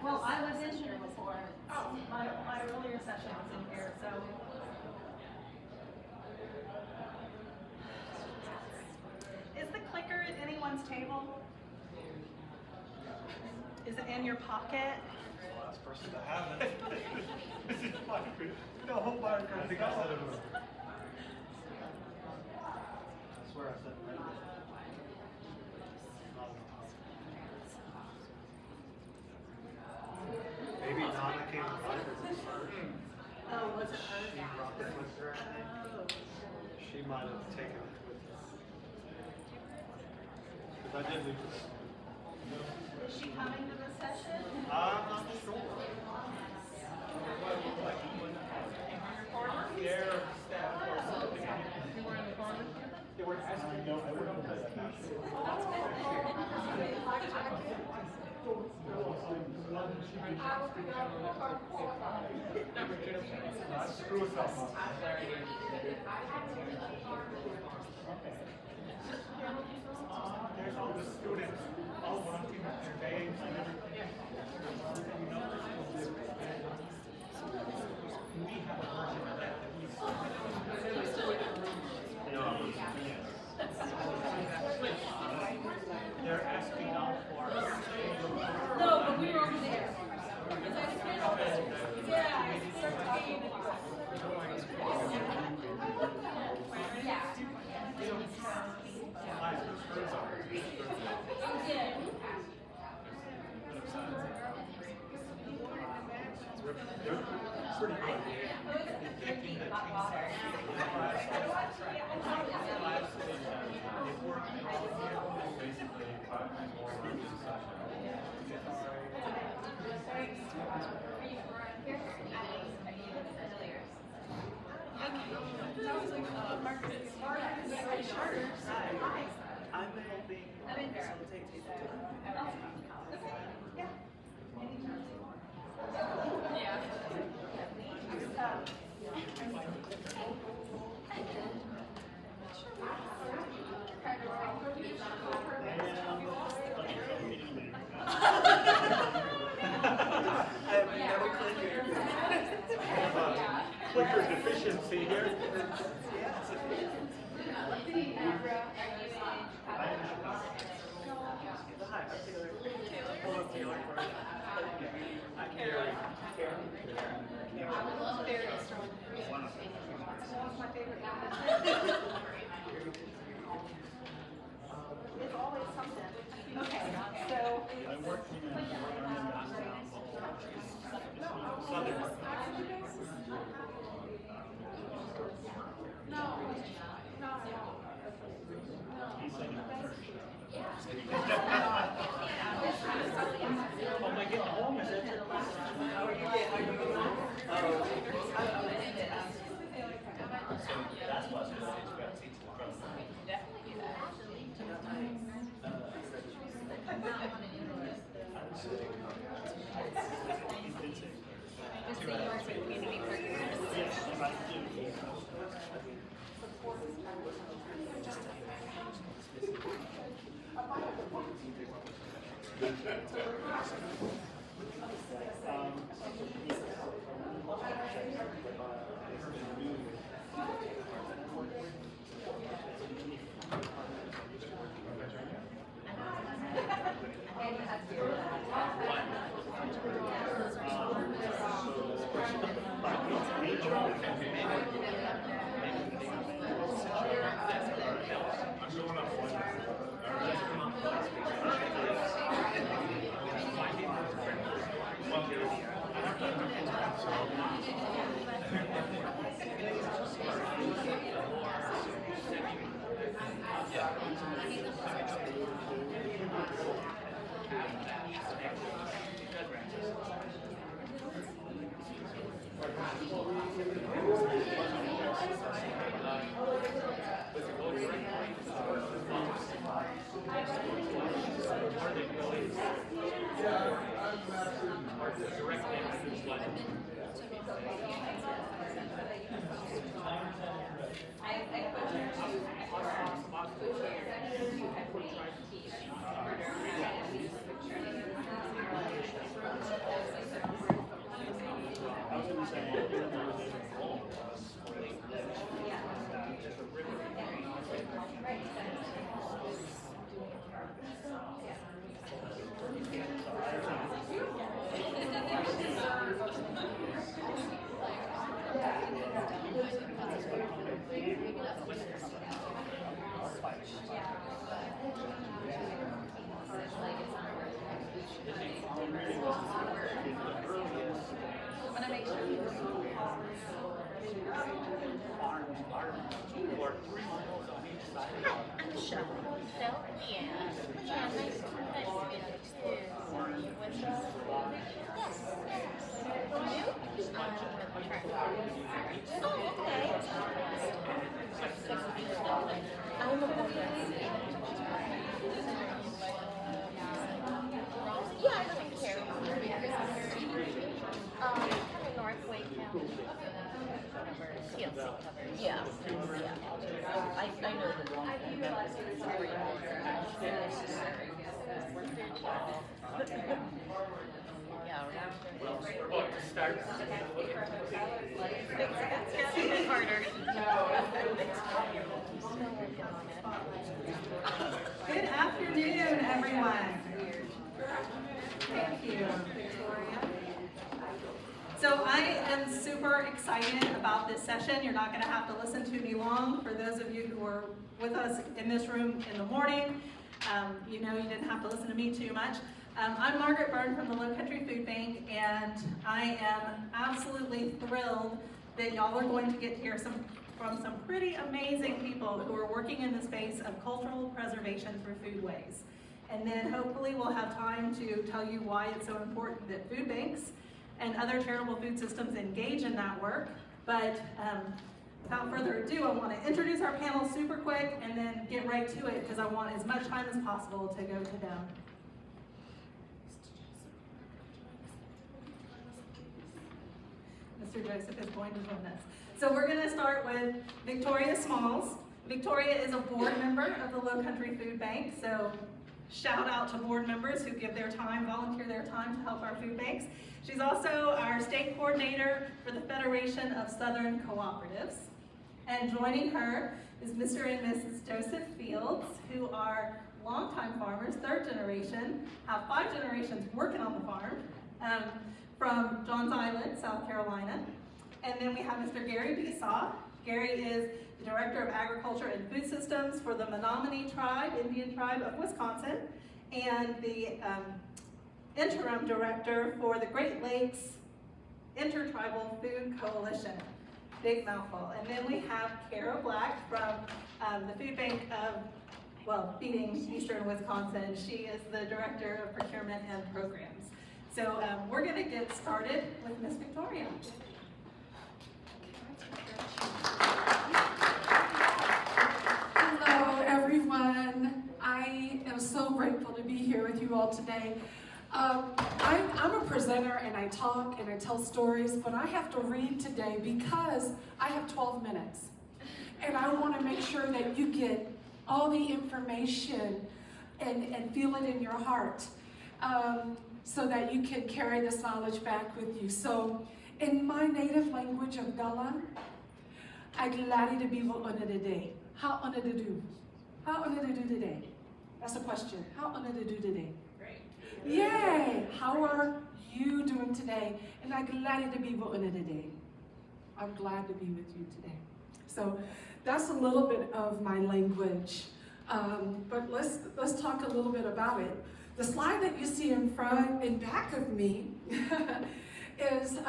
Well, I was in here before. Oh, my earlier session was in here, so. Is the clicker at anyone's table? Is it in your pocket? Last person to have it. This is Margaret. No, Margaret. I think I said it was. I swear I said it right. Maybe Donna came and brought it as a first. Oh, was it her? She brought it with her, I think. Oh. She might have taken it with her. Because I did leave it. Is she coming to the session? I'm not sure. Their staff or something. You were in the corner? They were asking. No, I wouldn't have that. Screw us up. There's all the students all wanting their names and everything. We have a version of that they're asking out for us. No, but we were over there. Yeah, it's 13. Pretty good. Margaret. I'm helping facilitate table time. I have no clicker. Clicker deficiency here. Hi, I'm Taylor. Hello, Taylor. I'm Karen. Very strong. That's my favorite. It's always something. Okay, so. I'm working in Southern. Oh, my getting home is it? How are you? How are you doing? I I'm Shuttle. Yeah. Yeah, nice to meet you too. With yes. You? With track. Oh, okay. I'm a boy. Yeah, I don't care. Kind of North Wake County. TLC covered. Yeah. I know the one. Yeah, Start. it's a bit harder. Good afternoon, everyone. Thank you, Victoria. So I am super excited about this session. You're not going to have to listen to me long. For those of you who were with us in this room in the morning, you know you didn't have to listen to me too much. I'm Margaret from the Lowcountry Food Bank, and I am absolutely thrilled that y'all are going to get to hear from some pretty amazing people who are working in the space of cultural preservation through foodways. And then hopefully we'll have time to tell you why it's so important that food banks and other charitable food systems engage in that work. But without further ado, I want to introduce our panel super quick and then get right to it because I want as much time as possible to go to them. Mr. Joseph is going to join us. So we're going to start with Victoria Smalls. Victoria is a board member of the Lowcountry Food Bank, so shout out to board members who give their time, volunteer their time to help our food banks. She's also our state coordinator for the Federation of Southern Cooperatives. And joining her is Mr. and Mrs. Joseph Fields, who are longtime farmers, third generation, have 5 generations working on the farm, from Johns Island, South Carolina. And then we have Mr. Gary Besaw. Gary is the Director of Agriculture and Food Systems for the Menominee Tribe, Indian Tribe of Wisconsin, and the Interim Director for the Great Lakes Intertribal Food Coalition. Big mouthful. And then we have Kara Black from the Food Bank of, well, Feeding Eastern Wisconsin. She is the Director of Procurement and Programs. So we're going to get started with Miss Victoria. Hello, everyone. I am so grateful to be here with you all today. I'm a presenter and I talk and I tell stories, but I have to read today because I have 12 minutes. And I want to make sure that you get all the information and feel it in your heart so that you can carry this knowledge back with you. So in my native language of Gullah, I'm glad to be with you today. How honored to do? How honored to do today? That's a question. How honored to do today? Great. Yay! How are you doing today? And I'm glad to be with you today. I'm glad to be with you today. So that's a little bit of my language. But let's talk a little bit about it. The slide that you see in front and back of me is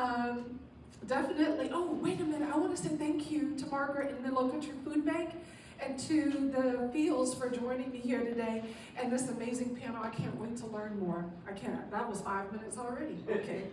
definitely, oh, wait a minute, I want to say thank you to Margaret and the Lowcountry Food Bank and to the Fields for joining me here today and this amazing panel. I can't wait to learn more. I can't, that was 5 minutes already, okay.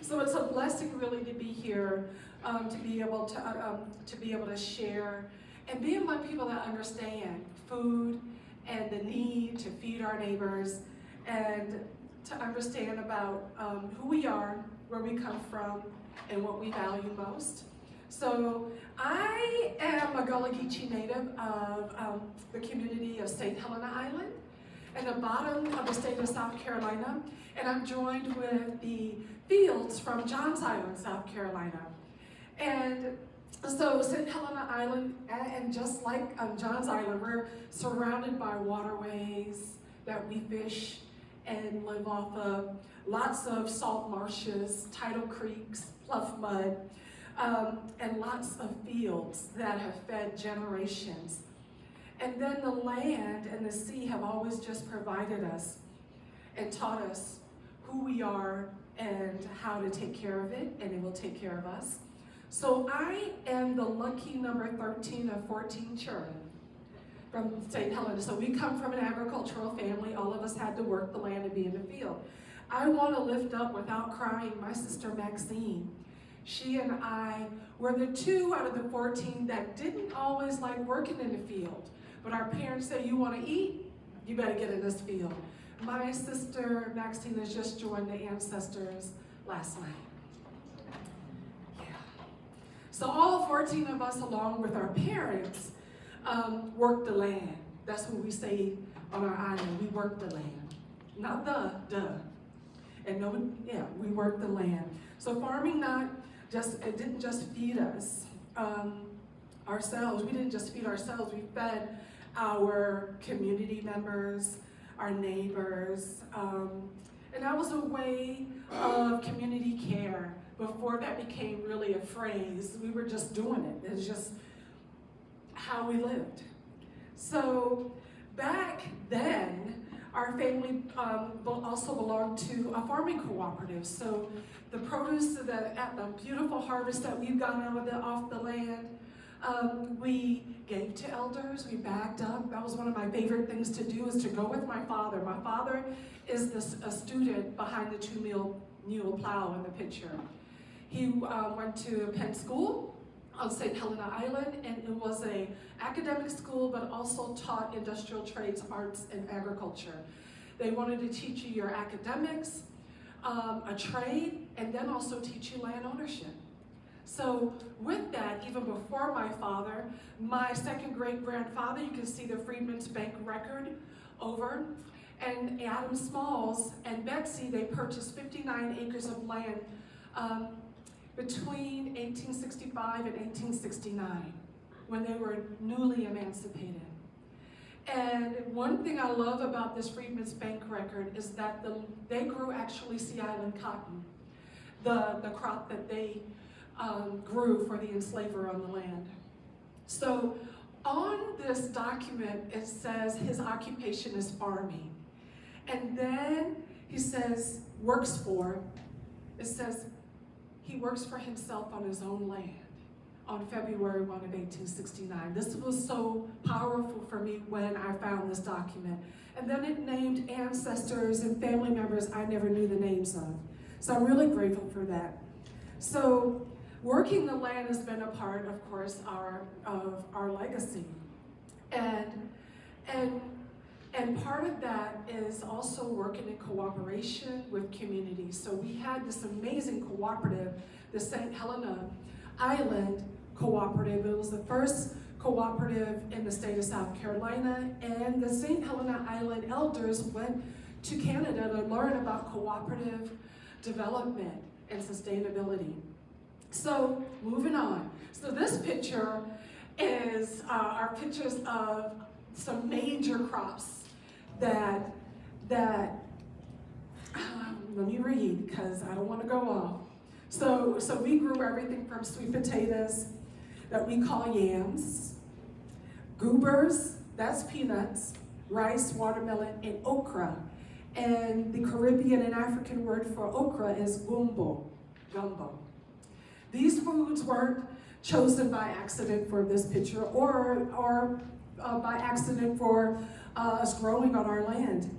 So it's a blessing really to be here, to be able to share and be among people that understand food and the need to feed our neighbors and to understand about who we are, where we come from, and what we value most. So I am a Gullah Geechee native of the community of St. Helena Island, in the bottom of the state of South Carolina, and I'm joined with the fields from Johns Island, South Carolina. And so St. Helena Island, and just like Johns Island, we're surrounded by waterways that we fish and live off of, lots of salt marshes, tidal creeks, pluff mud, and lots of fields that have fed generations. And then the land and the sea have always just provided us and taught us who we are and how to take care of it, and it will take care of us. So I am the lucky number 13 of 14 children from St. Helena. So we come from an agricultural family. All of us had to work the land and be in the field. I want to lift up, without crying, my sister Maxine. She and I were the 2 out of the 14 that didn't always like working in the field. But our parents said, you want to eat? You better get in this field. My sister Maxine has just joined the ancestors last night. Yeah. So all 14 of us, along with our parents, work the land. That's what we say on our island. We work the land. Not and no, yeah, we work the land. So farming it didn't just feed us ourselves. We didn't just feed ourselves. We fed our community members, our neighbors, and that was a way of community care before that became really a phrase. We were just doing it. It was just how we lived. So back then, our family also belonged to a farming cooperative. So the produce, the beautiful harvest that we've gotten off the land, we gave to elders, we bagged up. That was one of my favorite things to do, is to go with my father. My father is a student behind the 2-mule plow in the picture. He went to Penn School on St. Helena Island, and it was an academic school, but also taught industrial trades, arts, and agriculture. They wanted to teach you your academics, a trade, and then also teach you land ownership. So with that, even before my father, my second great-grandfather, you can see the Freedmen's Bank record over, and Adam Smalls and Betsy, they purchased 59 acres of land between 1865 and 1869, when they were newly emancipated. And one thing I love about this Freedmen's Bank record is that they grew actually Sea Island cotton, the crop that they grew for the enslaver on the land. So on this document, it says his occupation is farming. And then he says, it says he works for himself on his own land on February 1 of 1869. This was so powerful for me when I found this document. And then it named ancestors and family members I never knew the names of. So I'm really grateful for that. So working the land has been a part, of course, of our legacy. And part of that is also working in cooperation with communities. So we had this amazing cooperative, the St. Helena Island Cooperative. It was the first cooperative in the state of South Carolina, and the St. Helena Island elders went to Canada to learn about cooperative development and sustainability. So moving on. So this picture is our pictures of some major crops that let me read because I don't want to go off. So we grew everything from sweet potatoes that we call yams, goobers, that's peanuts, rice, watermelon, and okra. And the Caribbean and African word for okra is gumbo. These foods weren't chosen by accident for this picture or by accident for us growing on our land.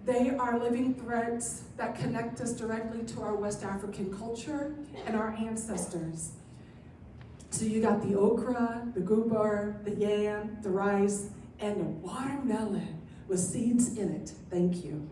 They are living threads that connect us directly to our West African culture and our ancestors. So you got the okra, the goober, the yam, the rice, and the watermelon with seeds in it. Thank you.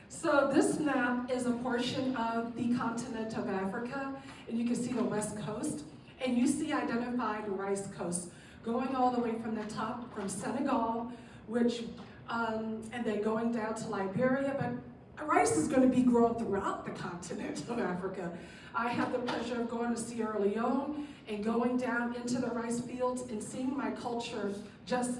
So this map is a portion of the continent of Africa, and you can see the west coast, and you see identified rice coast going all the way from the top, from Senegal, which and then going down to Liberia, but rice is going to be grown throughout the continent of Africa. I had the pleasure of going to Sierra Leone and going down into the rice fields and seeing my culture, just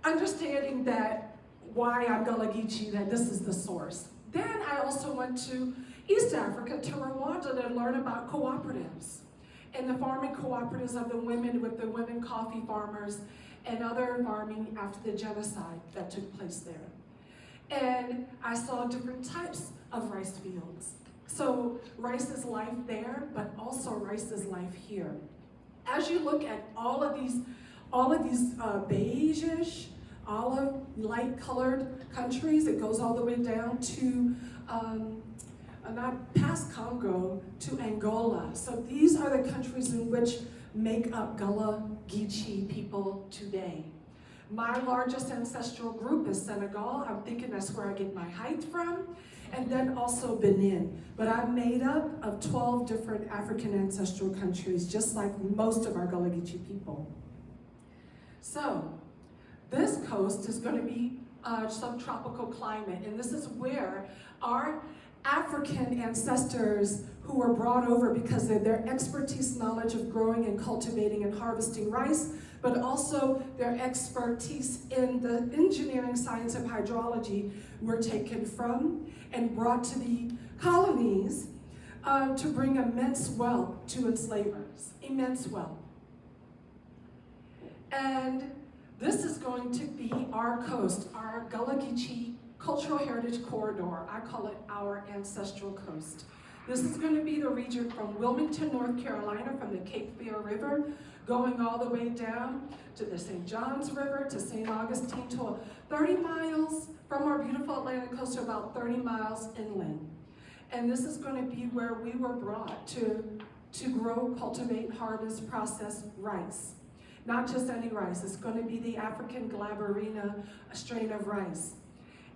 understanding that why I'm Gullah Geechee, that this is the source. Then I also went to East Africa, to Rwanda, to learn about cooperatives and the farming cooperatives of the women with the women coffee farmers and other farming after the genocide that took place there. And I saw different types of rice fields. So rice is life there, but also rice is life here. As you look at all of these beige-ish, olive, light-colored countries, it goes all the way down to not past Congo to Angola. So these are the countries in which make up Gullah Geechee people today. My largest ancestral group is Senegal. I'm thinking that's where I get my height from. And then also Benin. But I'm made up of 12 different African ancestral countries, just like most of our Gullah Geechee people. So this coast is going to be subtropical climate, and this is where our African ancestors who were brought over because of their expertise, knowledge of growing and cultivating and harvesting rice, but also their expertise in the engineering science of hydrology were taken from and brought to the colonies to bring immense wealth to enslavers, immense wealth. And this is going to be our coast, our Gullah Geechee Cultural Heritage Corridor. I call it our ancestral coast. This is going to be the region from Wilmington, North Carolina, from the Cape Fear River, going all the way down to the St. Johns River, to St. Augustine, to 30 miles from our beautiful Atlantic coast to about 30 miles inland. And this is going to be where we were brought to grow, cultivate, harvest, process rice. Not just any rice, it's going to be the African Glaberina strain of rice.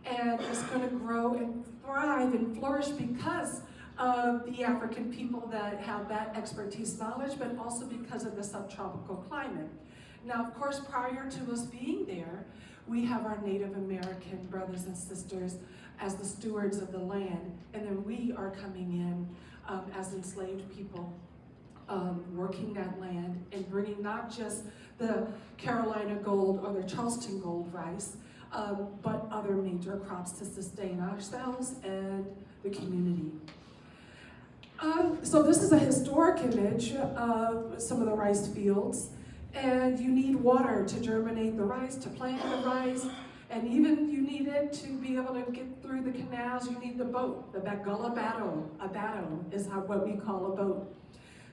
And it's going to grow and thrive and flourish because of the African people that have that expertise, knowledge, but also because of the subtropical climate. Now, of course, prior to us being there, we have our Native American brothers and sisters as the stewards of the land, and then we are coming in as enslaved people, working that land and bringing not just the Carolina gold or the Charleston gold rice, but other major crops to sustain ourselves and the community. So this is a historic image of some of the rice fields, and you need water to germinate the rice, to plant the rice, and even you need it to be able to get through the canals. You need the boat, the Gullah batto. A batto is what we call a boat.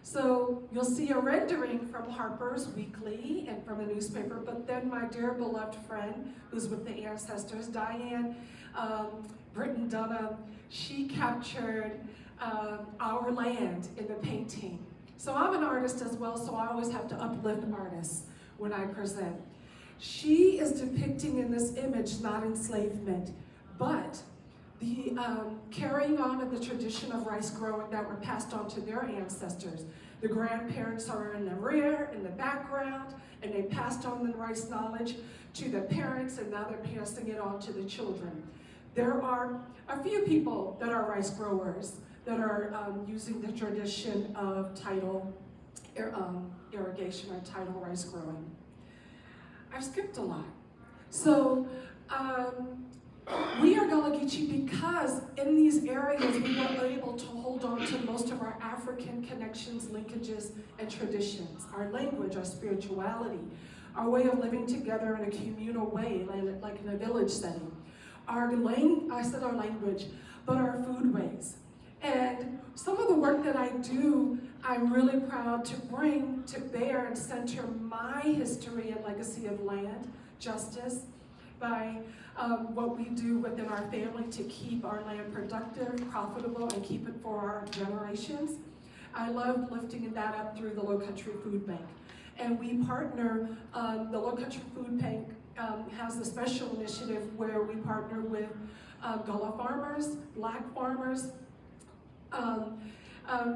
So you'll see a rendering from Harper's Weekly and from a newspaper, but then my dear beloved friend, who's with the ancestors, Diane Britton Dunham, she captured our land in the painting. So I'm an artist as well, so I always have to uplift artists when I present. She is depicting in this image not enslavement, but the carrying on of the tradition of rice growing that were passed on to their ancestors. The grandparents are in the rear, in the background, and they passed on the rice knowledge to the parents, and now they're passing it on to the children. There are a few people that are rice growers that are using the tradition of tidal irrigation or tidal rice growing. I've skipped a lot. So, we are Gullah Geechee because in these areas we were able to hold on to most of our African connections, linkages, and traditions. Our language, our spirituality, our way of living together in a communal way, like in a village setting. I said our language, but our foodways. And some of the work that I do, I'm really proud to bring to bear and center my history and legacy of land, justice, by what we do within our family to keep our land productive, profitable, and keep it for our generations. I love lifting that up through the Lowcountry Food Bank. And we partner, the Lowcountry Food Bank has a special initiative where we partner with Gullah farmers, Black farmers,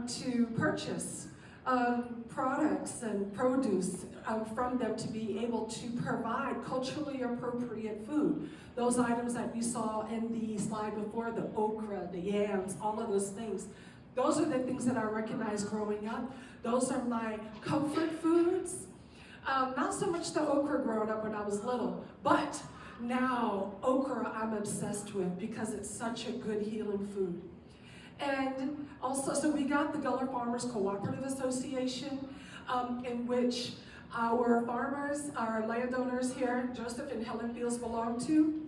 to purchase products and produce from them to be able to provide culturally appropriate food. Those items that we saw in the slide before, the okra, the yams, all of those things. Those are the things that I recognized growing up. Those are my comfort foods. Not so much the okra growing up when I was little, but now okra I'm obsessed with because it's such a good healing food. And also, so we got the Gullah Farmers Cooperative Association, in which our farmers, our landowners here, Joseph and Helen Fields belong to,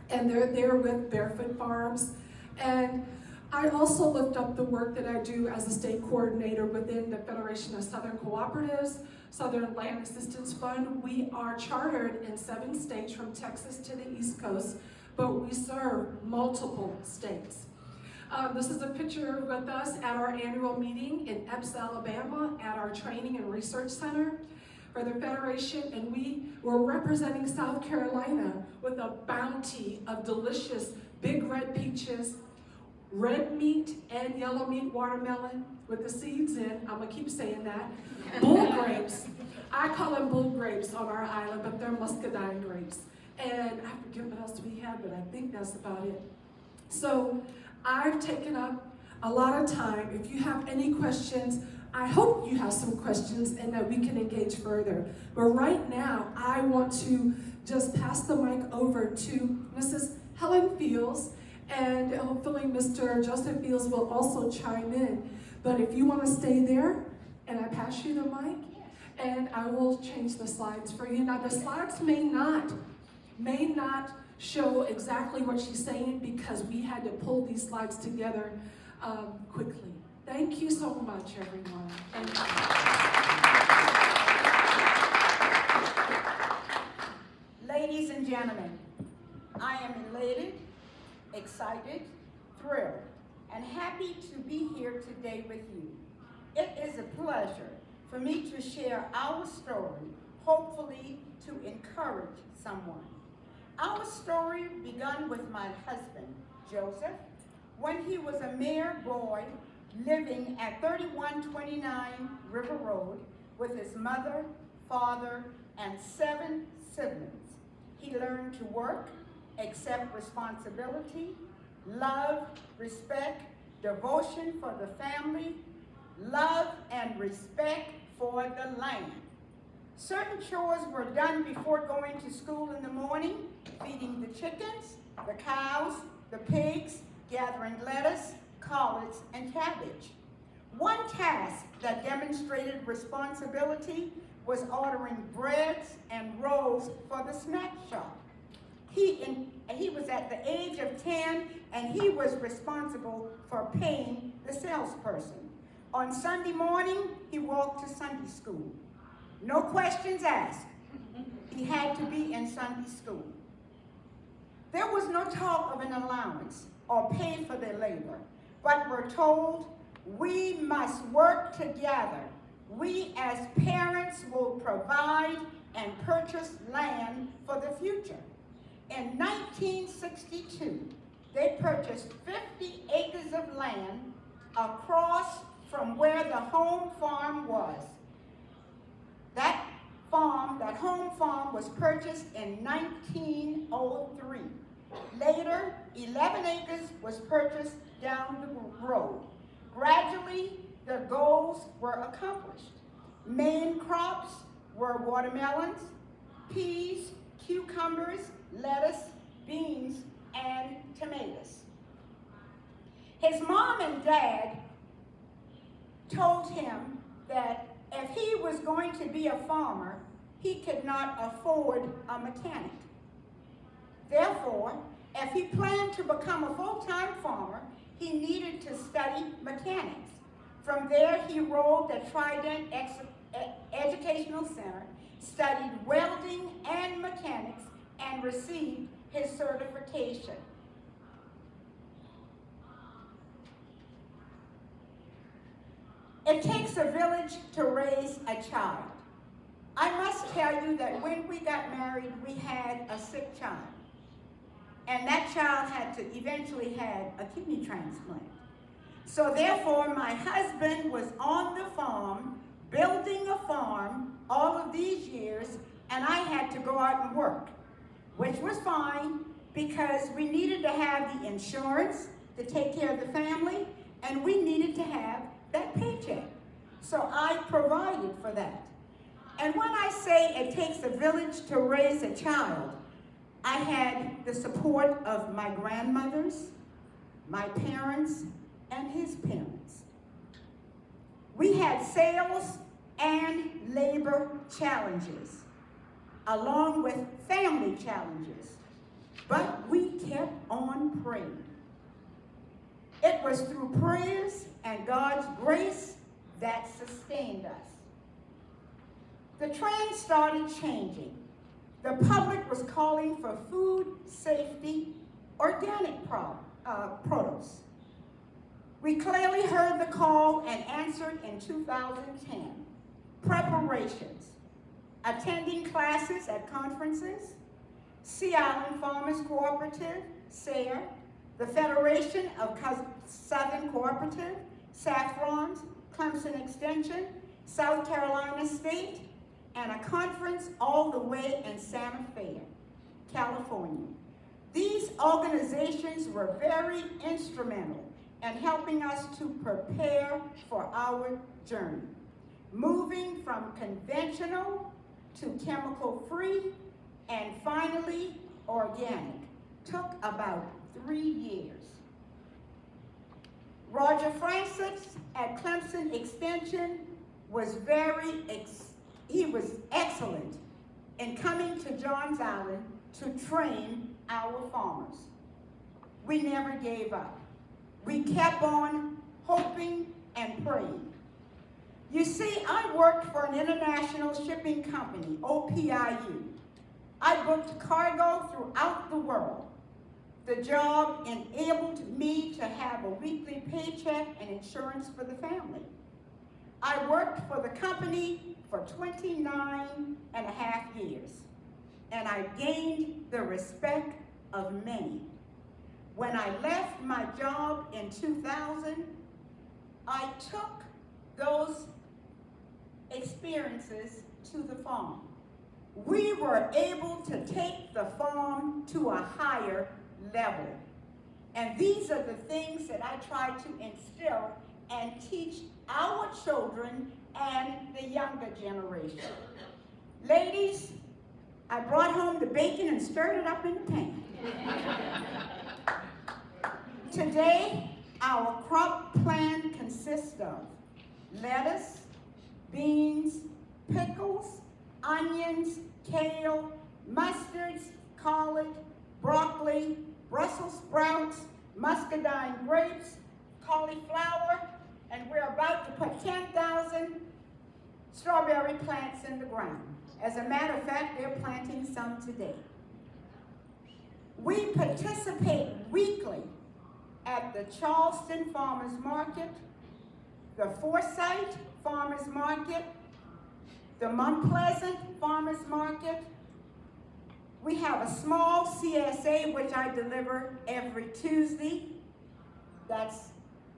and they're there with Barefoot Farms. And I also lift up the work that I do as a state coordinator within the Federation of Southern Cooperatives, Southern Land Assistance Fund. We are chartered in 7 states from Texas to the East Coast, but we serve multiple states. This is a picture with us at our annual meeting in Epps, Alabama, at our training and research center for the Federation, and we were representing South Carolina with a bounty of delicious big red peaches, red meat and yellow meat watermelon with the seeds in, I'm gonna keep saying that, bull grapes. I call them bull grapes on our island, but they're muscadine grapes. And I forget what else we had, but I think that's about it. So I've taken up a lot of time. If you have any questions, I hope you have some questions and that we can engage further. But right now, I want to just pass the mic over to Mrs. Helen Fields, and hopefully Mr. Joseph Fields will also chime in. But if you want to stay there, and I pass you the mic, and I will change the slides for you. Now the slides may not show exactly what she's saying because we had to pull these slides together quickly. Thank you so much, everyone. Thank you. Ladies and gentlemen, I am elated, excited, thrilled, and happy to be here today with you. It is a pleasure for me to share our story, hopefully to encourage someone. Our story began with my husband, Joseph, when he was a mere boy living at 3129 River Road with his mother, father, and 7 siblings. He learned to work, accept responsibility, love, respect, devotion for the family, love and respect for the land. Certain chores were done before going to school in the morning, feeding the chickens, the cows, the pigs, gathering lettuce, collards, and cabbage. One task that demonstrated responsibility was ordering breads and rolls for the snack shop. He was at the age of 10, and he was responsible for paying the salesperson. On Sunday morning, he walked to Sunday school. No questions asked. He had to be in Sunday school. There was no talk of an allowance or pay for their labor, but we're told we must work together. We as parents will provide and purchase land for the future. In 1962, they purchased 50 acres of land across from where the home farm was. That home farm was purchased in 1903. Later, 11 acres was purchased down the road. Gradually, the goals were accomplished. Main crops were watermelons, peas, cucumbers, lettuce, beans, and tomatoes. His mom and dad told him that if he was going to be a farmer, he could not afford a mechanic. Therefore, if he planned to become a full-time farmer, he needed to study mechanics. From there, he enrolled at Trident Educational Center, studied welding and mechanics, and received his certification. It takes a village to raise a child. I must tell you that when we got married, we had a sick child. And that child eventually had a kidney transplant. So therefore, my husband was on the farm, building a farm all of these years, and I had to go out and work, which was fine because we needed to have the insurance to take care of the family, and we needed to have that paycheck. So I provided for that. And when I say it takes a village to raise a child, I had the support of my grandmothers, my parents, and his parents. We had sales and labor challenges, along with family challenges, but we kept on praying. It was through prayers and God's grace that sustained us. The trend started changing. The public was calling for food safety, organic produce. We clearly heard the call and answered in 2010. Preparations, attending classes at conferences, Sea Island Farmers Cooperative, SARE, the Federation of Southern Cooperative, Saffrons, Clemson Extension, South Carolina State, and a conference all the way in Santa Fe, California. These organizations were very instrumental in helping us to prepare for our journey, moving from conventional to chemical-free, and finally organic. Took about 3 years. Roger Francis at Clemson Extension was he was excellent in coming to Johns Island to train our farmers. We never gave up. We kept on hoping and praying. You see, I worked for an international shipping company, OPIU. I booked cargo throughout the world. The job enabled me to have a weekly paycheck and insurance for the family. I worked for the company for 29 and a half years, and I gained the respect of many. When I left my job in 2000, I took those experiences to the farm. We were able to take the farm to a higher level. And these are the things that I try to instill and teach our children and the younger generation. Ladies, I brought home the bacon and stirred it up in the pan. Today, our crop plan consists of lettuce, beans, pickles, onions, kale, mustards, collard, broccoli, Brussels sprouts, muscadine grapes, cauliflower, and we're about to put 10,000 strawberry plants in the ground. As a matter of fact, they're planting some today. We participate weekly at the Charleston Farmers Market, the Forsyth Farmers Market, the Mount Pleasant Farmers Market. We have a small CSA, which I deliver every Tuesday. That's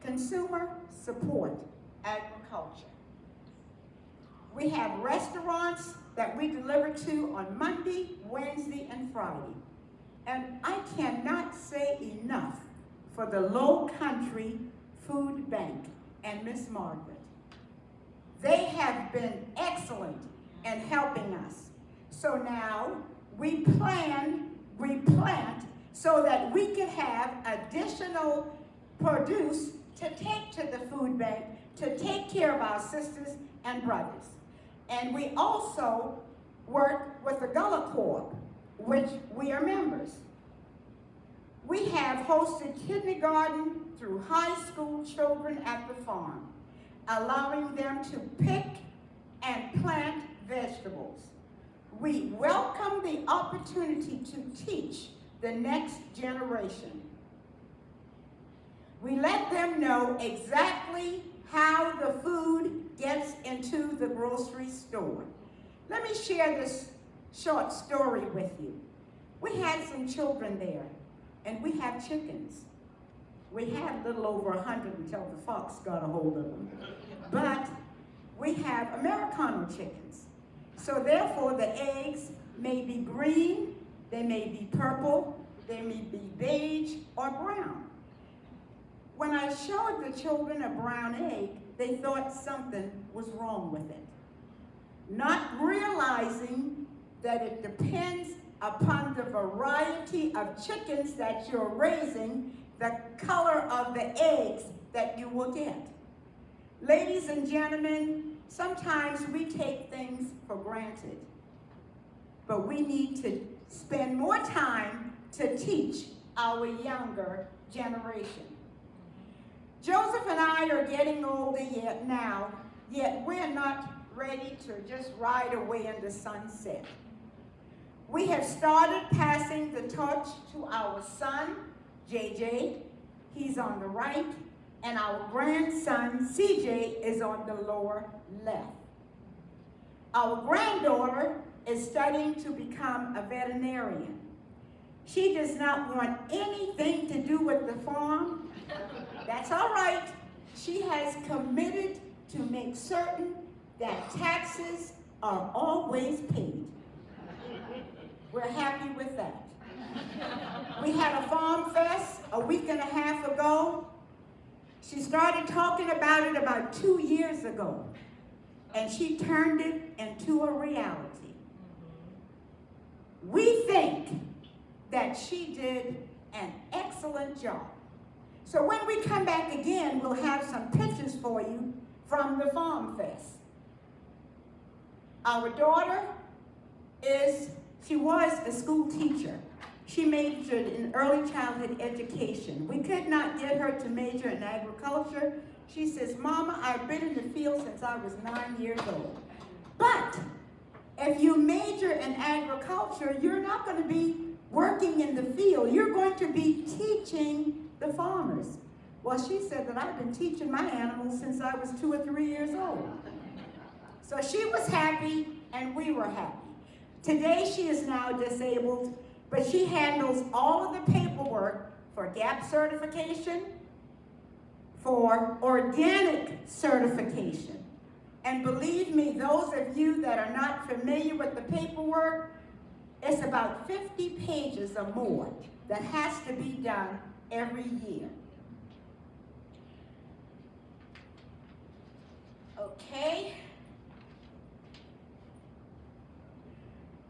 Consumer Support Agriculture. We have restaurants that we deliver to on Monday, Wednesday, and Friday. And I cannot say enough for the Lowcountry Food Bank and Miss Margaret. They have been excellent in helping us. So now we plant so that we can have additional produce to take to the food bank to take care of our sisters and brothers. And we also work with the Gullah Corp, which we are members. We have hosted kindergarten through high school children at the farm, allowing them to pick and plant vegetables. We welcome the opportunity to teach the next generation. We let them know exactly how the food gets into the grocery store. Let me share this short story with you. We had some children there, and we have chickens. We had a little over 100 until the fox got a hold of them. But we have Americano chickens. So therefore the eggs may be green, they may be purple, they may be beige or brown. When I showed the children a brown egg, they thought something was wrong with it. Not realizing that it depends upon the variety of chickens that you're raising, the color of the eggs that you will get. Ladies and gentlemen, sometimes we take things for granted, but we need to spend more time to teach our younger generation. Joseph and I are getting older yet we're not ready to just ride away in the sunset. We have started passing the torch to our son, JJ, he's on the right, and our grandson, CJ, is on the lower left. Our granddaughter is studying to become a veterinarian. She does not want anything to do with the farm. That's all right. She has committed to make certain that taxes are always paid. We're happy with that. We had a farm fest a week and a half ago. She started talking about it about 2 years ago, and she turned it into a reality. We think that she did an excellent job. So when we come back again, we'll have some pictures for you from the farm fest. Our daughter she was a school teacher. She majored in early childhood education. We could not get her to major in agriculture. She says, Mama, I've been in the field since I was 9 years old. But if you major in agriculture, you're not going to be working in the field. You're going to be teaching the farmers. Well, she said that I've been teaching my animals since I was 2 or 3 years old. So she was happy and we were happy. Today she is now disabled, but she handles all of the paperwork for GAP certification, for organic certification. And believe me, those of you that are not familiar with the paperwork, it's about 50 pages or more that has to be done every year. Okay.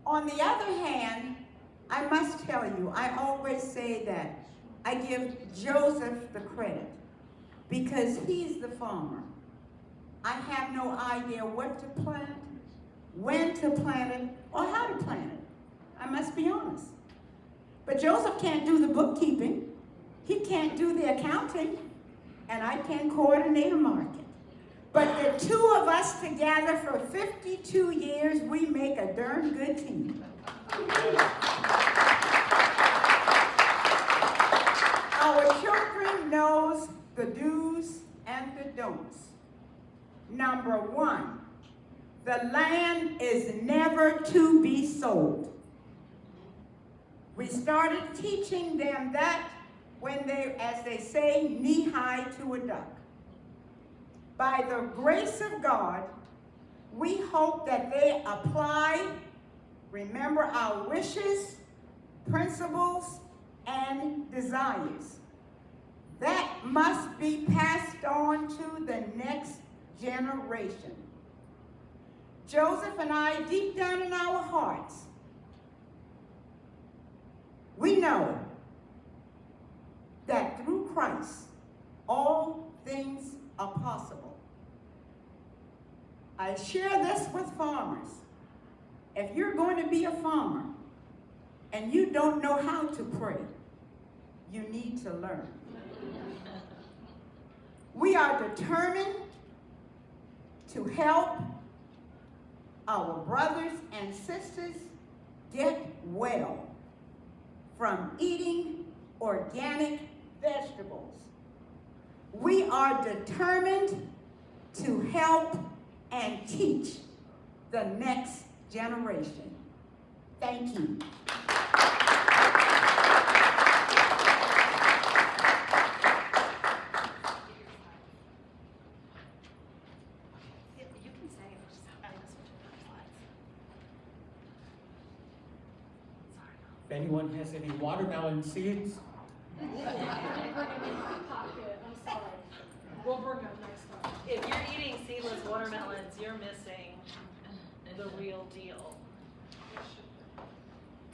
On the other hand, I must tell you, I always say that I give Joseph the credit because he's the farmer. I have no idea what to plant, when to plant it, or how to plant it. I must be honest. But Joseph can't do the bookkeeping. He can't do the accounting, and I can't coordinate a market. But the two of us together for 52 years, we make a darn good team. Our children knows the do's and the don'ts. Number one, the land is never to be sold. We started teaching them that when they, as they say, knee-high to a duck. By the grace of God, we hope that they apply, remember our wishes, principles, and desires. That must be passed on to the next generation. Joseph and I, deep down in our hearts, we know that through Christ, all things are possible. I share this with farmers. If you're going to be a farmer and you don't know how to pray, you need to learn. We are determined to help our brothers and sisters get well from eating organic vegetables. We are determined to help and teach the next generation. Thank you. If anyone has any watermelon seeds, We'll bring them next time. If you're eating seedless watermelons, you're missing the real deal.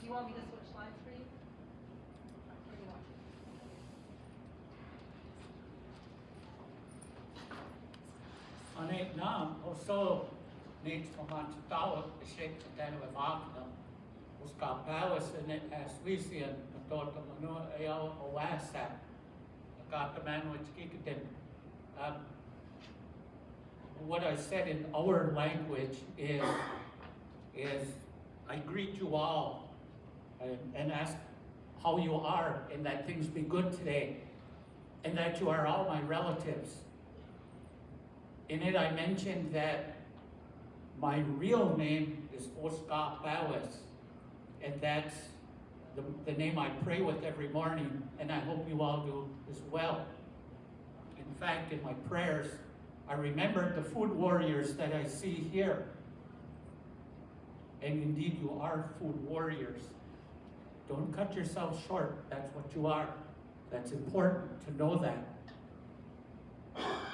Do you want me to switch slides for you? Or do you want to? Anek nam, also needs Mohanchatawa, the Sheikh Tanwa Magna, was Kapawas in it as Lucian, the daughter Manu Ayal Owasa, the Gataman which Kikatin. What I said in our language is I greet you all and ask how you are and that things be good today and that you are all my relatives. In it I mentioned that my real name is Oscar Bowes, and that's the name I pray with every morning, and I hope you all do as well. In fact, in my prayers, I remembered the food warriors that I see here. And indeed, you are food warriors. Don't cut yourself short. That's what you are. That's important to know that.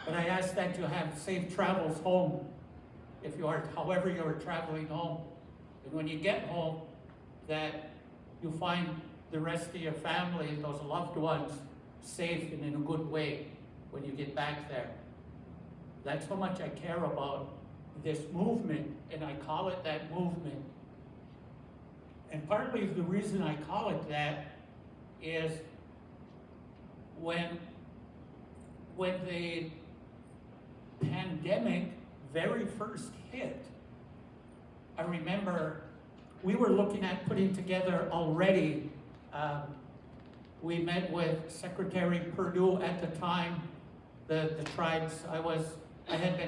But I ask that you have safe travels home, if you are, however you are traveling home. And when you get home, that you find the rest of your family and those loved ones safe and in a good way when you get back there. That's how much I care about this movement, and I call it that movement. And partly the reason I call it that is when the pandemic very first hit, I remember we were looking at putting together already, we met with Secretary Perdue at the time, the tribes. I had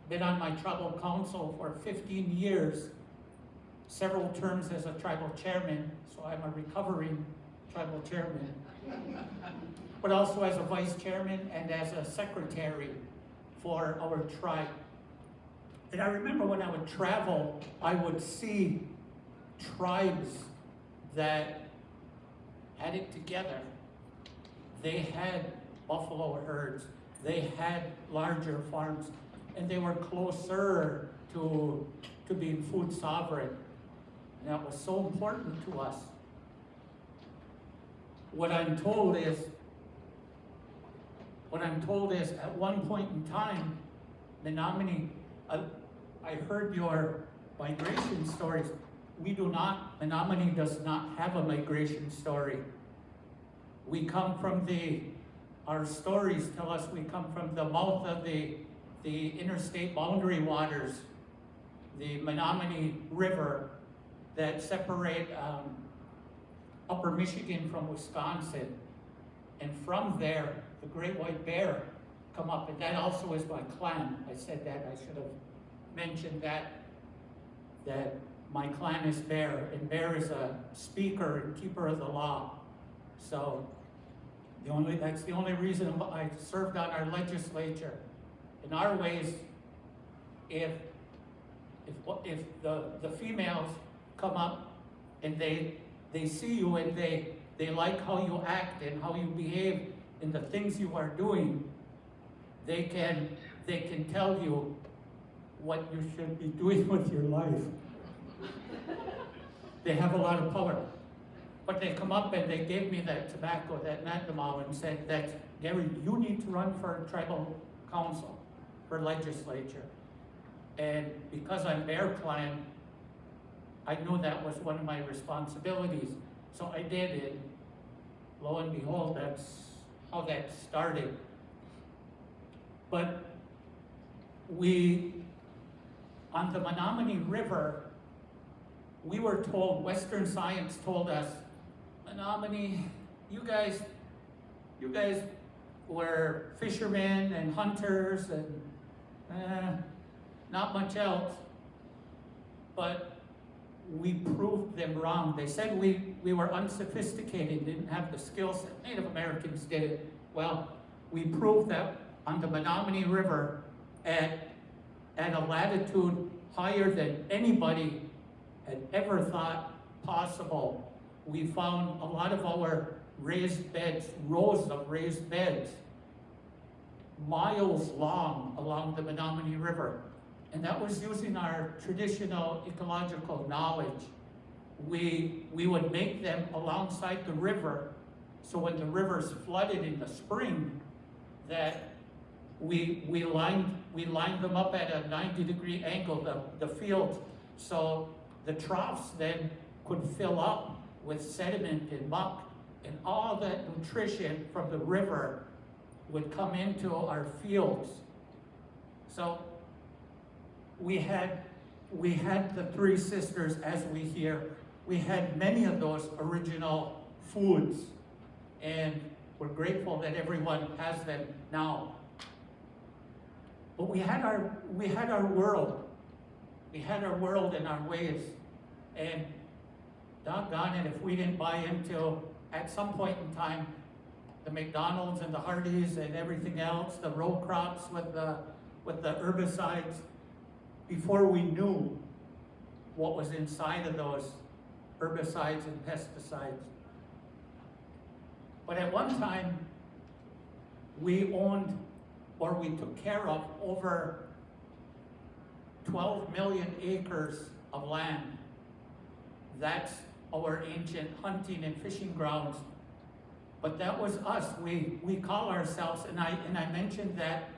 been on my tribal council for 15 years, several terms as a tribal chairman, so I'm a recovering tribal chairman, but also as a vice chairman and as a secretary for our tribe. And I remember when I would travel, I would see tribes that had it together. They had buffalo herds, they had larger farms, and they were closer to being food sovereign. And that was so important to us. What I'm told is at one point in time, Menominee, I heard your migration stories. Menominee does not have a migration story. We come from our stories tell us we come from the mouth of the interstate boundary waters, the Menominee River that separate upper Michigan from Wisconsin. And from there, the great white bear come up, and that also is my clan. I said that, I should have mentioned that my clan is Bear, and Bear is a speaker and keeper of the law. So that's the only reason I served on our legislature. In our ways, if the females come up and they see you and they like how you act and how you behave and the things you are doing, they can tell you what you should be doing with your life. They have a lot of power. But they come up and they gave me that tobacco, that Natamal, and said that, Gary, you need to run for tribal council, for legislature. And because I'm Bear Clan, I knew that was one of my responsibilities. So I did it. Lo and behold, that's how that started. But on the Menominee River, we were told, Western science told us, Menominee, you guys were fishermen and hunters and not much else. But we proved them wrong. They said we were unsophisticated, didn't have the skill set. Native Americans did it. Well, we proved that on the Menominee River at a latitude higher than anybody had ever thought possible. We found a lot of our raised beds, rows of raised beds, miles long along the Menominee River. And that was using our traditional ecological knowledge. We would make them alongside the river, so when the river's flooded in the spring, that we lined them up at a 90-degree angle, the fields, so the troughs then could fill up with sediment and muck, and all that nutrition from the river would come into our fields. So we had the Three Sisters, as we hear. We had many of those original foods, and we're grateful that everyone has them now. But we had our world. We had our world and our ways. And doggone it, if we didn't buy into, at some point in time, the McDonald's and the Hardee's and everything else, the row crops with the herbicides, before we knew what was inside of those herbicides and pesticides. But at one time, we owned, or we took care of, over 12 million acres of land. That's our ancient hunting and fishing grounds. But that was us. We call ourselves, and I mentioned that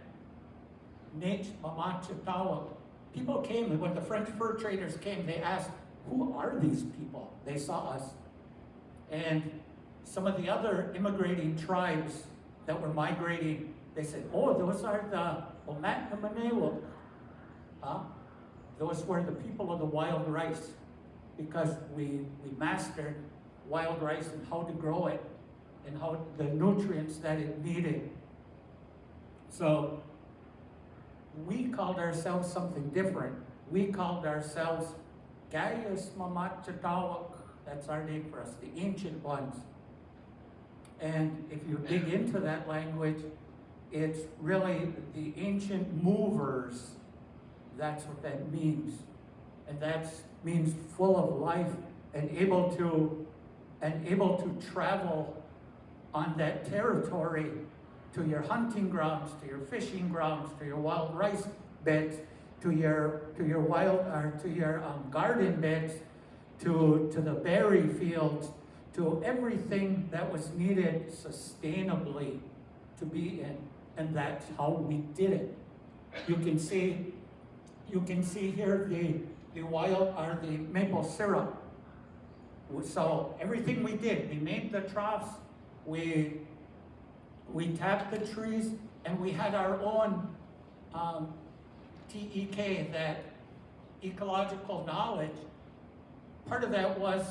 Nate Mamachitawa. People came, and when the French fur traders came, they asked, who are these people? They saw us. And some of the other immigrating tribes that were migrating, they said, oh, those are the Omatnamanewa. Those were the people of the wild rice, because we mastered wild rice and how to grow it and how the nutrients that it needed. So we called ourselves something different. We called ourselves Gaius Mamachitawak. That's our name for us, the ancient ones. And if you dig into that language, it's really the ancient movers. That's what that means. And that means full of life and able to travel on that territory to your hunting grounds, to your fishing grounds, to your wild rice beds, to your garden beds, to the berry fields, to everything that was needed sustainably to be in. And that's how we did it. You can see here the maple syrup. So everything we did, we made the troughs, we tapped the trees, and we had our own TEK, that ecological knowledge. Part of that was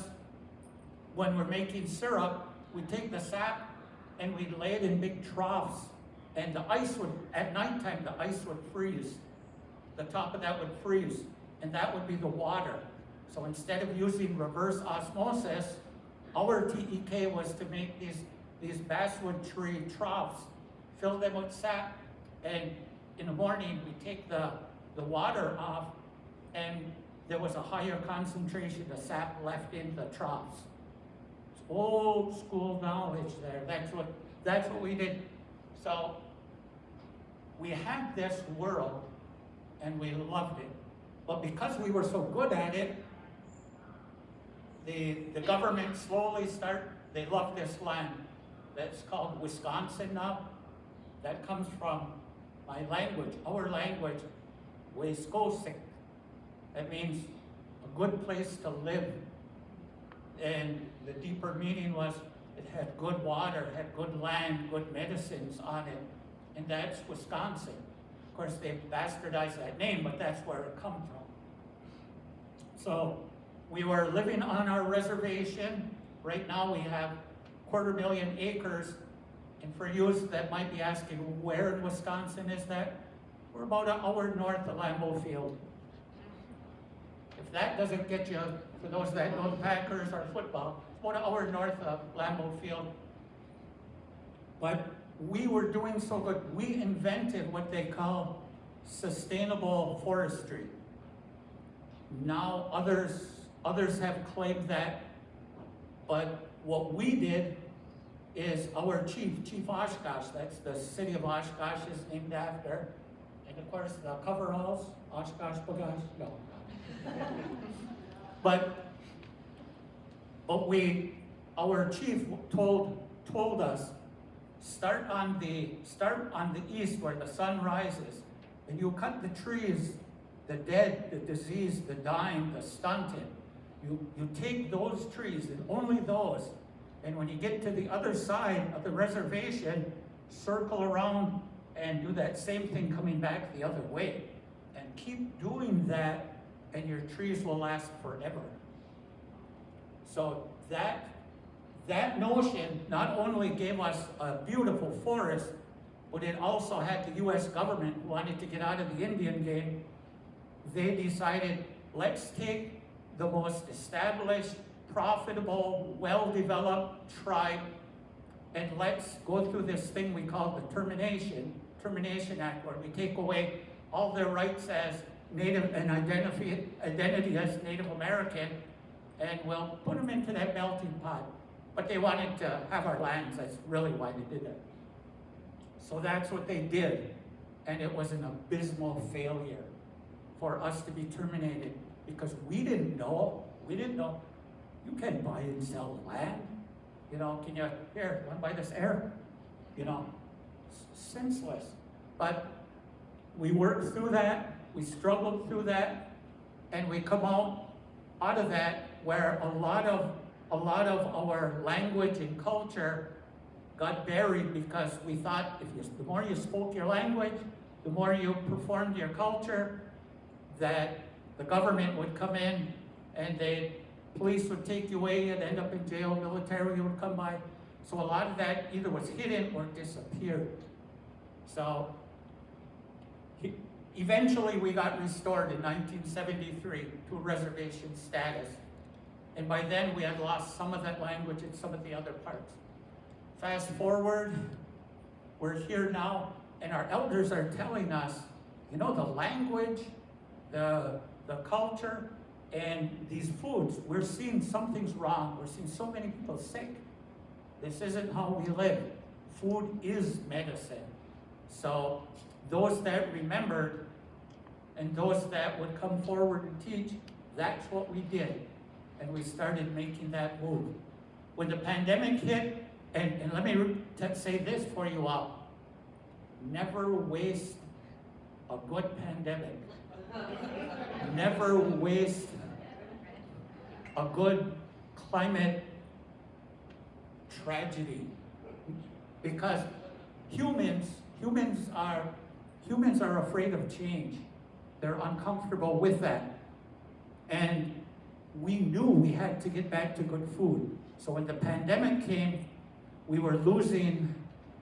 when we're making syrup, we take the sap and we lay it in big troughs, and the ice would, at nighttime, the ice would freeze. The top of that would freeze, and that would be the water. So instead of using reverse osmosis, our TEK was to make these basswood tree troughs, fill them with sap, and in the morning we take the water off, and there was a higher concentration of sap left in the troughs. It's old school knowledge there. That's what we did. So we had this world, and we loved it. But because we were so good at it, the government slowly they love this land. That's called Wisconsin now. That comes from my language, our language, Wisconsin. That means a good place to live. And the deeper meaning was it had good water, had good land, good medicines on it. And that's Wisconsin. Of course, they bastardized that name, but that's where it comes from. So we were living on our reservation. Right now we have 250,000 acres. And for you that might be asking, where in Wisconsin is that? We're about an hour north of Lambeau Field. If that doesn't get you, for those that know the Packers or football, it's about an hour north of Lambeau Field. But we were doing so good. We invented what they call sustainable forestry. Now others Others have claimed that, but what we did is our chief Oshkosh, that's the city of Oshkosh is named after, and of course the coveralls, Oshkosh Bagosh, no. But our chief told us, start on the east where the sun rises, and you cut the trees, the dead, the diseased, the dying, the stunted. You take those trees and only those, and when you get to the other side of the reservation, circle around and do that same thing coming back the other way. And keep doing that, and your trees will last forever. So that notion not only gave us a beautiful forest, but it also had the US government who wanted to get out of the Indian game. They decided, let's take the most established, profitable, well-developed tribe, and let's go through this thing we call the Termination Act, where we take away all their rights as Native and identity as Native American, and we'll put them into that melting pot. But they wanted to have our lands, that's really why they did that. So that's what they did, and it was an abysmal failure for us to be terminated, because we didn't know, you can buy and sell land. You know, can you, here, want to buy this air? You know, senseless. But we worked through that, we struggled through that, and we come out of that where a lot of our language and culture got buried, because we thought the more you spoke your language, the more you performed your culture, that the government would come in and police would take you away, you'd end up in jail, military would come by. So a lot of that either was hidden or disappeared. So eventually we got restored in 1973 to reservation status. And by then we had lost some of that language and some of the other parts. Fast forward, we're here now, and our elders are telling us, you know, the language, the culture, and these foods, we're seeing something's wrong. We're seeing so many people sick. This isn't how we live. Food is medicine. So those that remembered and those that would come forward and teach, that's what we did. And we started making that move. When the pandemic hit, and let me say this for you all, never waste a good pandemic. Never waste a good climate tragedy, because humans are afraid of change. They're uncomfortable with that, and we knew we had to get back to good food. So when the pandemic came, we were losing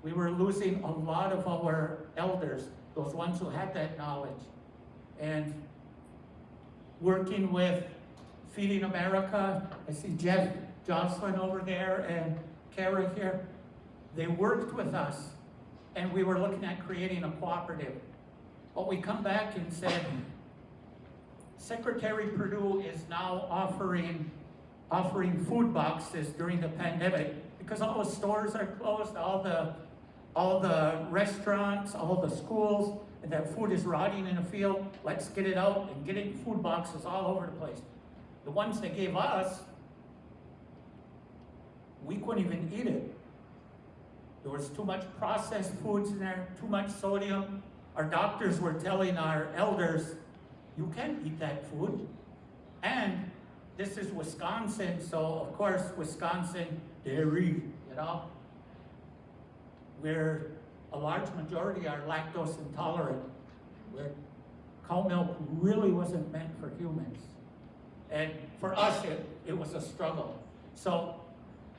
a lot of our elders, those ones who had that knowledge. And working with Feeding America, I see Jeff Jocelyn over there and Kara here. They worked with us, and we were looking at creating a cooperative. But we come back and said, Secretary Perdue is now offering food boxes during the pandemic, because all the stores are closed, all the restaurants, all the schools, and that food is rotting in the field. Let's get it out and get it in food boxes all over the place. The ones they gave us, we couldn't even eat it. There was too much processed foods in there, too much sodium. Our doctors were telling our elders, you can't eat that food. And this is Wisconsin, so of course, Wisconsin, dairy, you know. Where a large majority are lactose intolerant, where cow milk really wasn't meant for humans. And for us, it was a struggle. So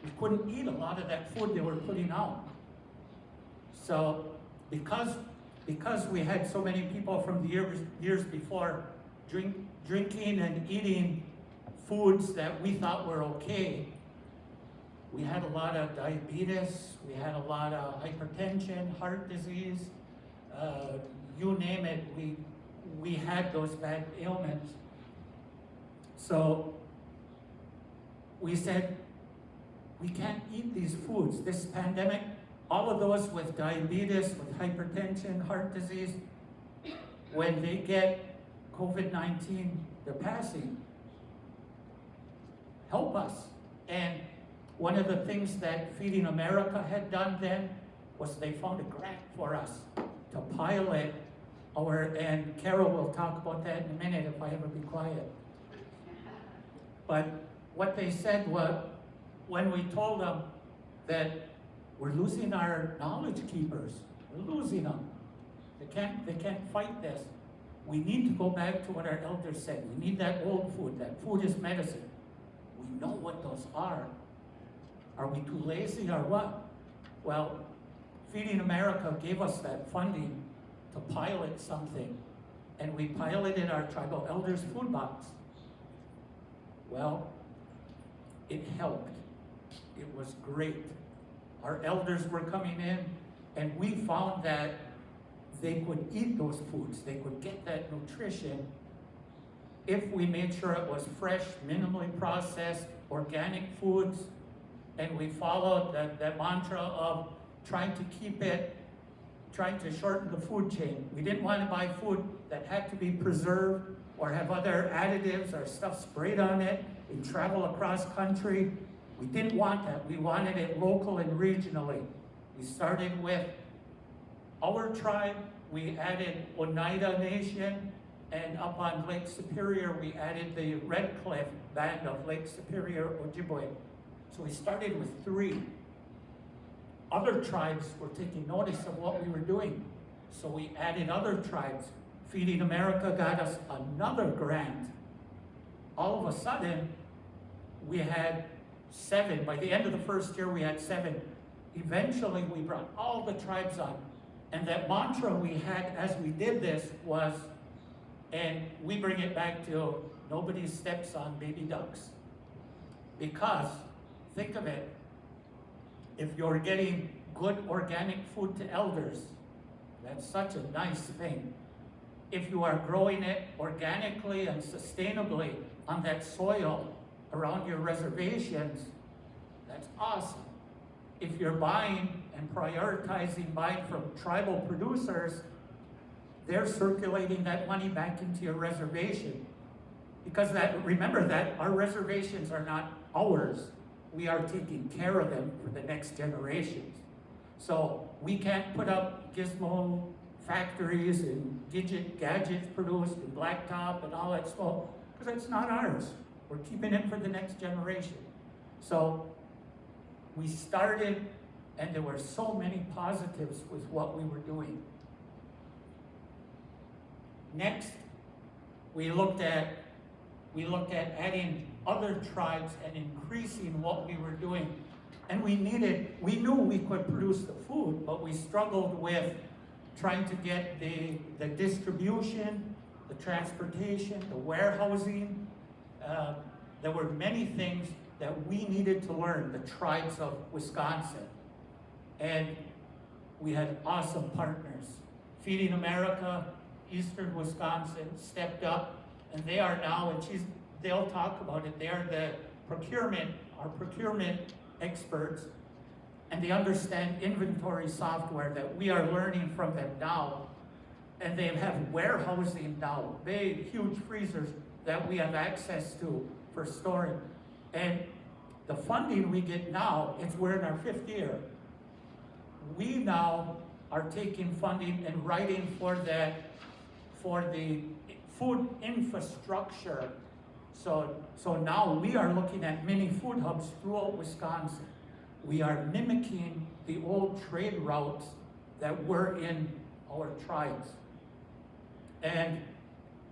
we couldn't eat a lot of that food they were putting out. So because we had so many people from the years before drinking and eating foods that we thought were okay, we had a lot of diabetes, we had a lot of hypertension, heart disease, you name it, we had those bad ailments. So we said, we can't eat these foods. This pandemic, all of those with diabetes, with hypertension, heart disease, when they get COVID-19, they're passing. Help us. And one of the things that Feeding America had done then was they found a grant for us to pilot and Carol will talk about that in a minute if I ever be quiet. But what they said was, when we told them that we're losing our knowledge keepers, we're losing them. They can't fight this. We need to go back to what our elders said. We need that old food. That food is medicine. We know what those are. Are we too lazy or what? Well, Feeding America gave us that funding to pilot something, and we piloted our tribal elders food box. Well, it helped. It was great. Our elders were coming in, and we found that they could eat those foods. They could get that nutrition if we made sure it was fresh, minimally processed, organic foods, and we followed that mantra of trying to shorten the food chain. We didn't want to buy food that had to be preserved or have other additives or stuff sprayed on it and travel across country. We didn't want that. We wanted it local and regionally. We started with our tribe. We added Oneida Nation, and up on Lake Superior, we added the Red Cliff Band of Lake Superior, Ojibwe. So we started with 3. Other tribes were taking notice of what we were doing. So we added other tribes. Feeding America got us another grant. All of a sudden, we had 7. By the end of the first year, we had 7. Eventually, we brought all the tribes on. And that mantra we had as we did this was, and we bring it back to nobody steps on baby ducks. Because, think of it, if you're getting good organic food to elders, that's such a nice thing. If you are growing it organically and sustainably on that soil around your reservations, that's awesome. If you're buying and prioritizing buying from tribal producers, they're circulating that money back into your reservation. Because remember that our reservations are not ours. We are taking care of them for the next generations. So we can't put up gizmo factories and gadgets produced in blacktop and all that stuff, because it's not ours. We're keeping it for the next generation. So we started, and there were so many positives with what we were doing. Next, we looked at adding other tribes and increasing what we were doing. And we knew we could produce the food, but we struggled with trying to get the distribution, the transportation, the warehousing. There were many things that we needed to learn, the tribes of Wisconsin. And we had awesome partners. Feeding America, Eastern Wisconsin stepped up, and they are now, and they'll talk about it, they're our procurement experts, and they understand inventory software that we are learning from them now. And they have warehousing now, big, huge freezers that we have access to for storing. And the funding we get now, we're in our 5th year. We now are taking funding and writing for the food infrastructure. So now we are looking at many food hubs throughout Wisconsin. We are mimicking the old trade routes that were in our tribes. And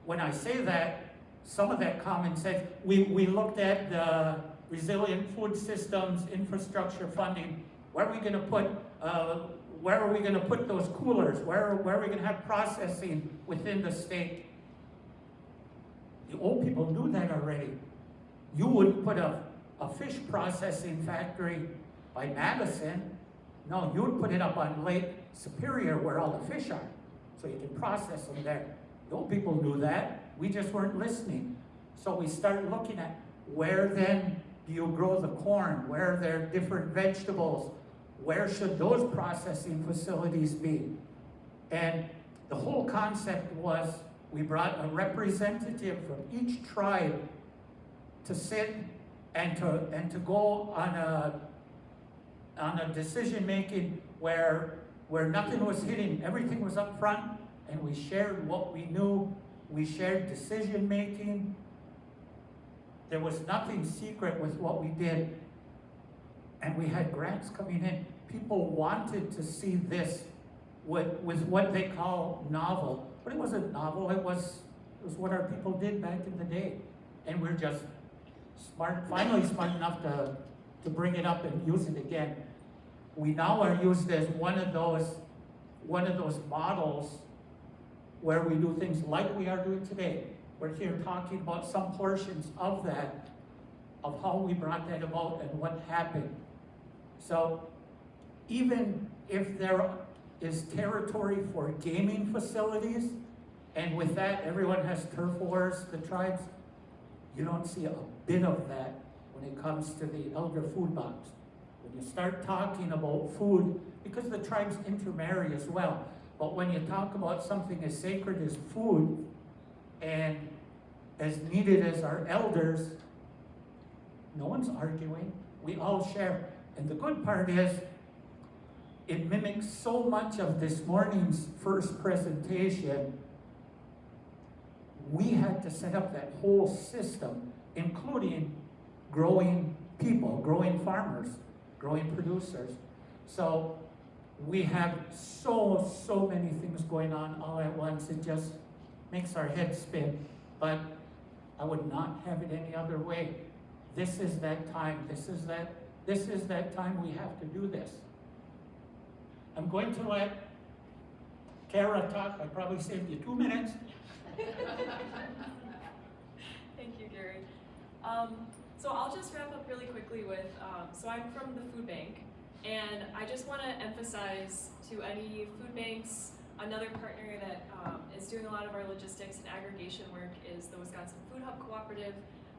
when I say that, some of that common sense, we looked at the resilient food systems infrastructure funding. Where are we going to put those coolers? Where are we going to have processing within the state? The old people knew that already. You wouldn't put a fish processing factory by Madison. No, you would put it up on Lake Superior where all the fish are, so you can process them there. The old people knew that. We just weren't listening. So we started looking at where then do you grow the corn? Where are there different vegetables? Where should those processing facilities be? And the whole concept was we brought a representative from each tribe to sit and to go on a decision making where nothing was hidden, everything was up front, and we shared what we knew, we shared decision making. There was nothing secret with what we did. And we had grants coming in. People wanted to see this with what they call novel. But it wasn't novel, it was what our people did back in the day. And we're just finally smart enough to bring it up and use it again. We now are used as one of those models where we do things like we are doing today. We're here talking about some portions of that, of how we brought that about and what happened. So even if there is territory for gaming facilities, and with that everyone has turf wars, the tribes, you don't see a bit of that when it comes to the elder food box. When you start talking about food, because the tribes intermarry as well, but when you talk about something as sacred as food and as needed as our elders, no one's arguing. We all share. And the good part is, it mimics so much of this morning's first presentation. We had to set up that whole system, including growing people, growing farmers, growing producers. So we have so many things going on all at once. It just makes our heads spin. But I would not have it any other way. This is that time. This is that time we have to do this. I'm going to let Kara talk. I probably saved you 2 minutes. Thank you, Gary. So I'll just wrap up really quickly with, so I'm from the food bank, and I just want to emphasize to any food banks, another partner that is doing a lot of our logistics and aggregation work is the Wisconsin Food Hub Cooperative.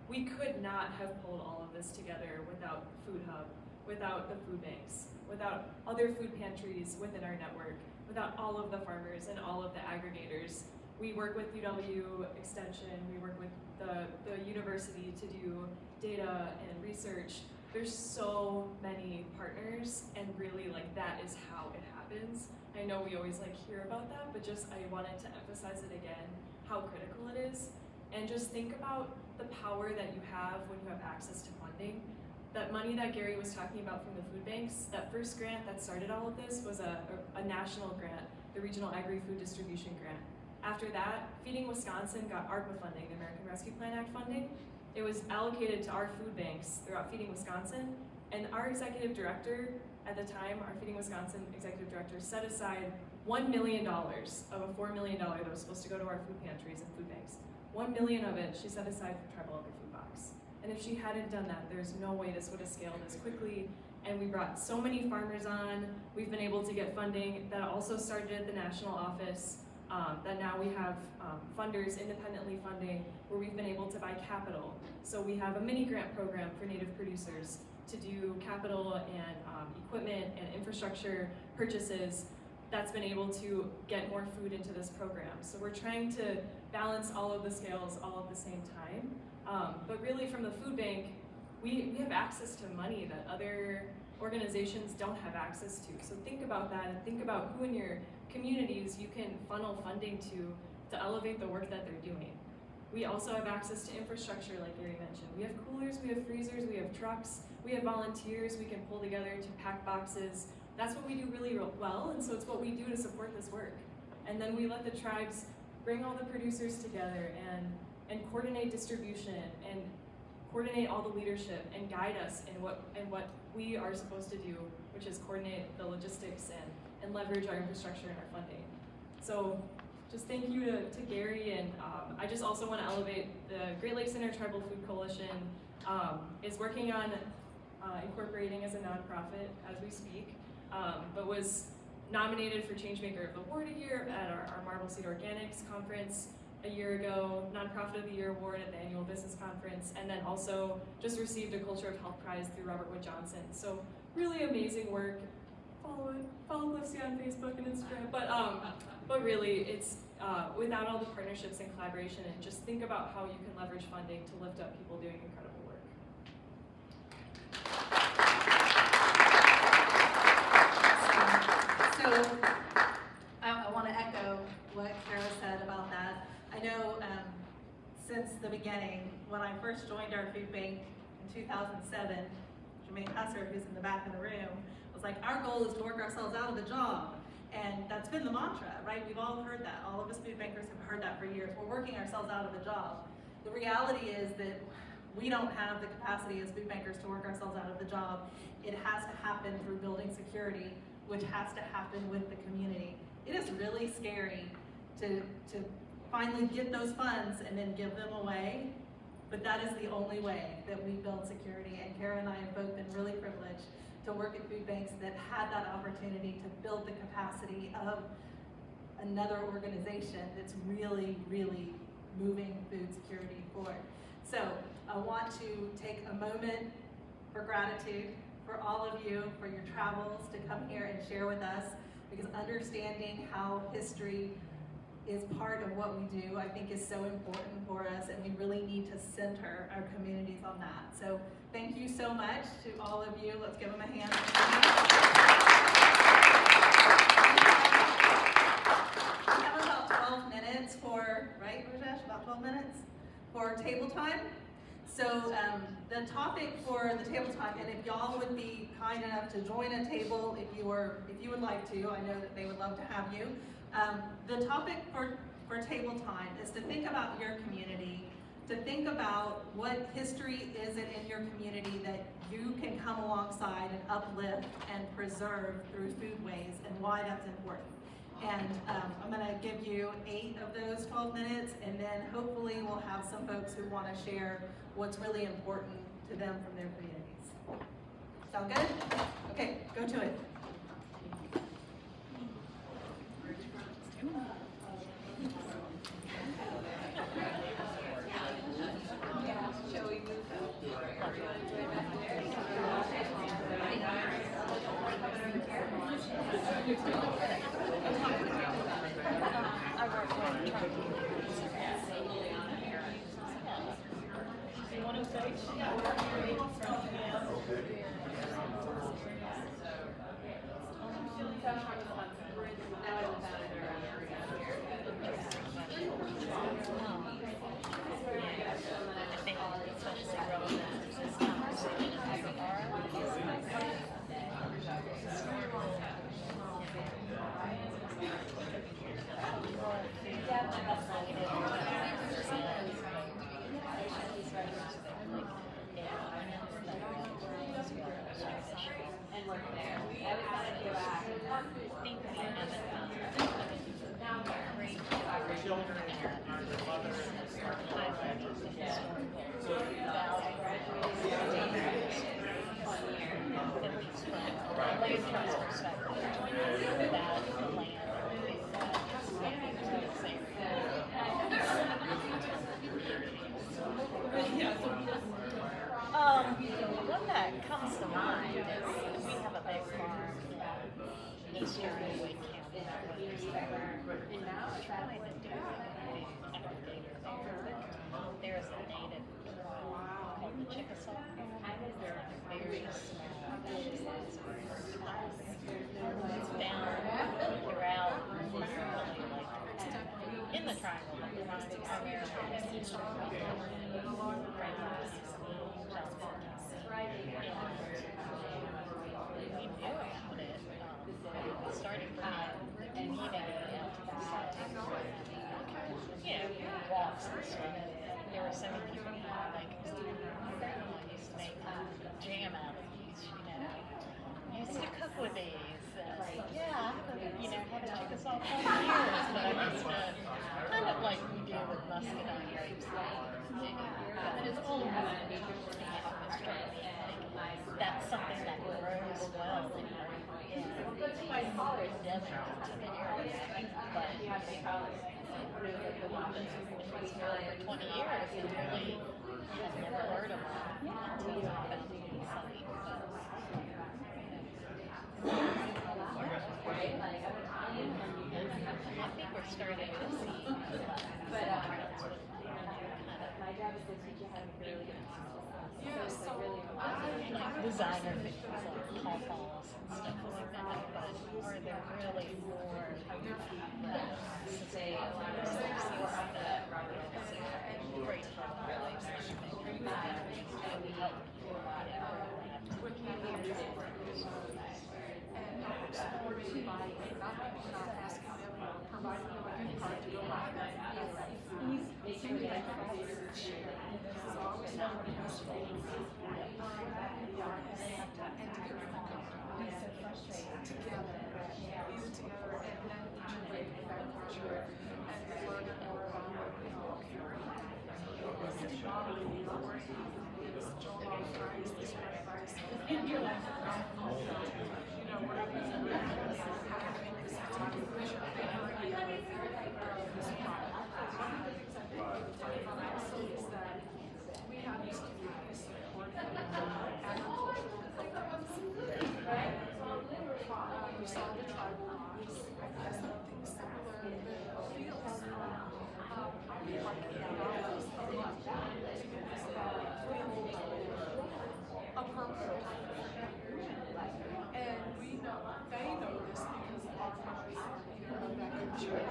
We could not have pulled all of this together without Food Hub, without the food banks, without other food pantries within our network, without all of the farmers and all of the aggregators. We work with UW Extension, we work with the university to do data and research. There's so many partners, and really that is how it happens. I know we always hear about that, but just I wanted to emphasize it again, how critical it is. And just think about the power that you have when you have access to funding. That money that Gary was talking about from the food banks, that first grant that started all of this was a national grant, the Regional Agri-Food Distribution Grant. After that, Feeding Wisconsin got ARPA funding, the American Rescue Plan Act funding. It was allocated to our food banks throughout Feeding Wisconsin, and our executive director at the time, our Feeding Wisconsin executive director, set aside $1 million of a $4 million that was supposed to go to our food pantries and food banks. 1 million of it she set aside for Tribal Elder Food Box. And if she hadn't done that, there's no way this would have scaled as quickly. And we brought so many farmers on. We've been able to get funding that also started at the national office, that now we have funders independently funding, where we've been able to buy capital. So we have a mini grant program for Native producers to do capital and equipment and infrastructure purchases that's been able to get more food into this program. So we're trying to balance all of the scales all at the same time. But really from the food bank, we have access to money that other organizations don't have access to. So think about that, and think about who in your communities you can funnel funding to elevate the work that they're doing. We also have access to infrastructure, like Gary mentioned. We have coolers, we have freezers, we have trucks, we have volunteers we can pull together to pack boxes. That's what we do really well, and so it's what we do to support this work. And then we let the tribes bring all the producers together and coordinate distribution and coordinate all the leadership and guide us in what we are supposed to do, which is coordinate the logistics and leverage our infrastructure and our funding. So just thank you to Gary, and I just also want to elevate the Great Lakes Intertribal Food Coalition is working on incorporating as a nonprofit as we speak, but was nominated for Changemaker of the Award here at our Marble Seed Organics conference. a year ago, Nonprofit of the Year award at the annual business conference, and then also just received a Culture of Health prize through Robert Wood Johnson. So really amazing work. Follow Cliffsy on Facebook and Instagram. But really, it's without all the partnerships and collaboration, and just think about how you can leverage funding to lift up people doing incredible work. So I want to echo what Kara said about that. I know since the beginning, when I first joined our food bank in 2007, Jermaine Husser, who's in the back of the room, was like, our goal is to work ourselves out of the job. And that's been the mantra, right? We've all heard that. All of us food bankers have heard that for years. We're working ourselves out of the job. The reality is that we don't have the capacity as food bankers to work ourselves out of the job. It has to happen through building security, which has to happen with the community. It is really scary to finally get those funds and then give them away, but that is the only way that we build security. And Kara and I have both been really privileged to work at food banks that had that opportunity to build the capacity of another organization that's really, really moving food security forward. So I want to take a moment for gratitude for all of you, for your travels to come here and share with us, because understanding how history is part of what we do, I think, is so important for us, and we really need to center our communities on that. So thank you so much to all of you. Let's give them a hand. We have about 12 minutes for, right, Rajesh? About 12 minutes for table time. So the topic for the table time, and if y'all would be kind enough to join a table, if you would like to, I know that they would love to have you. The topic for table time is to think about your community, to think about what history is it in your community that you can come alongside and uplift and preserve through foodways, and why that's important. And I'm going to give you 8 of those 12 minutes, and then hopefully we'll have some folks who want to share what's really important to them from their communities. Sound good? Okay, go to it. Shall we move One that comes to mind is we have a big farm in eastern Wake County. And now we're trying to do alligator there. There's a native called the Chickasaw. Very small. It's found throughout in the triangle, but primarily in we knew about it, starting from the community out to the side. Walks and stuff. There were so many people I used to make jam out of these, used to cook with these. I haven't Chickasaw for years, but I used to kind of like we do with muscadine grapes. That's something that grows well in endemic to the area. But for 20 years and really had never heard of them until you opened the site. I think we're starting to see designer pictures like pawpaws and stuff like that, but are there really more sustainable great relationship and we help with and supported by not asking them or providing them a gift card to go buy that. So I always found it useful and to get together, either together and integrate that culture and learn more about what we have these communities support agricultural programs. We saw the tribal laws, I guess something similar with fields. We like to get those a lot to get this appropriate. And we know, they know this because our mothers are either of that culture.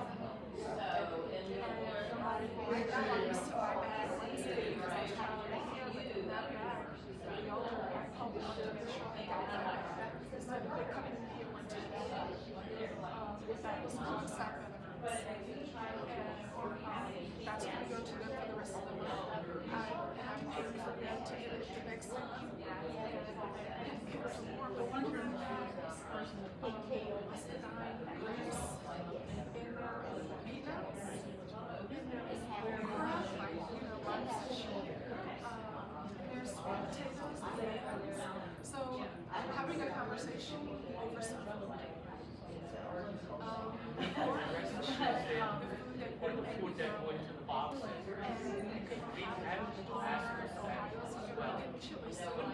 I used to buy bags Wednesday because I was traveling in that bag. The older I pulled up to make sure they got that bag. So they come in here one day. That was on side benefits. And that's when we go to them for the rest of the month. And I'm paying for them to get it the next week. And here's more of the wondering bags. I said, I'm Grace in their peanuts. There's potatoes and onions. So having a conversation over some food. Or the food that go into the boxes. We had to ask ourselves, well,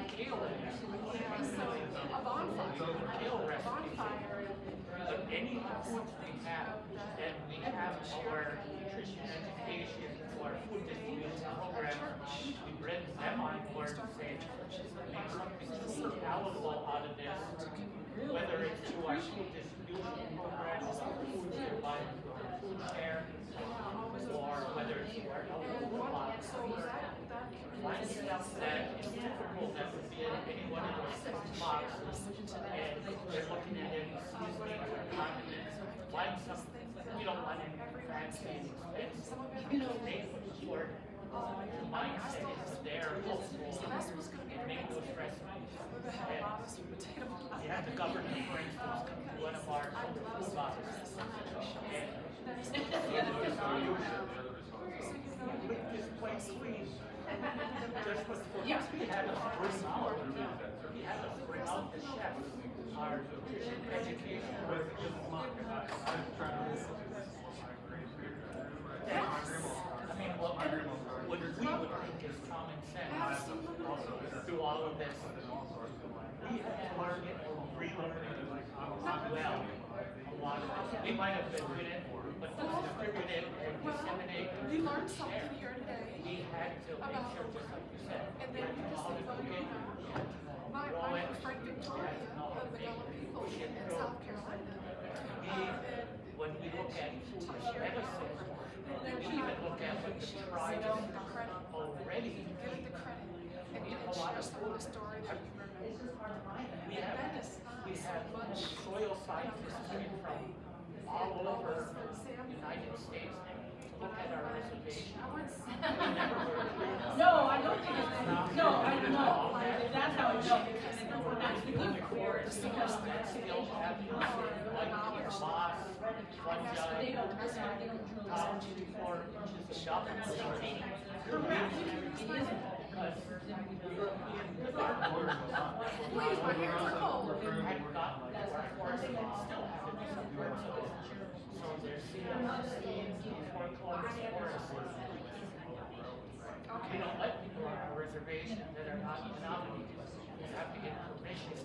kale A bonfire. But any foods we have, and we have our nutrition education, our food distribution program, we bring them on board and say, make something palatable out of this, whether it's through our food distribution program, food to buy food share, or whether it's through our food box. One stuff that is typical that would be in any one of those 6 boxes, and they're looking at it, seasoning or condiments, why something, we don't want any fancy expensive. They support the mindset is there, hopeful, and make those recipes. And we had the governor, for instance, come to one of our food boxes. And with this place free, just was for us, we had us bring out, the chefs, our nutrition education. I mean, what we would think is common sense through all of this. We had to learn it or relearn it well. A lot of it. We might have been doing it, but to distribute it and disseminate and We learned share, something here today. we had to make sure, just like you said, And we then had we to just know how to think, cook it, we had to know my raw it, friend Victoria of the Gullah people in South Carolina. when we look at food as medicine, we even look at what the tribes already Give it the credit. And we have a share lot of some of the story that you remember. we have soil scientists coming from all over the United States to look at our reservation. We never were. No, I don't think it's, no, I know, that's how it goes. That's the good part, Because that still have one boss, one judge, 4 inches of government. Because Please, my hands are cold. had gotten to our course and still haven't. So there's We don't let people on our reservation that are not nominated. You have to get permission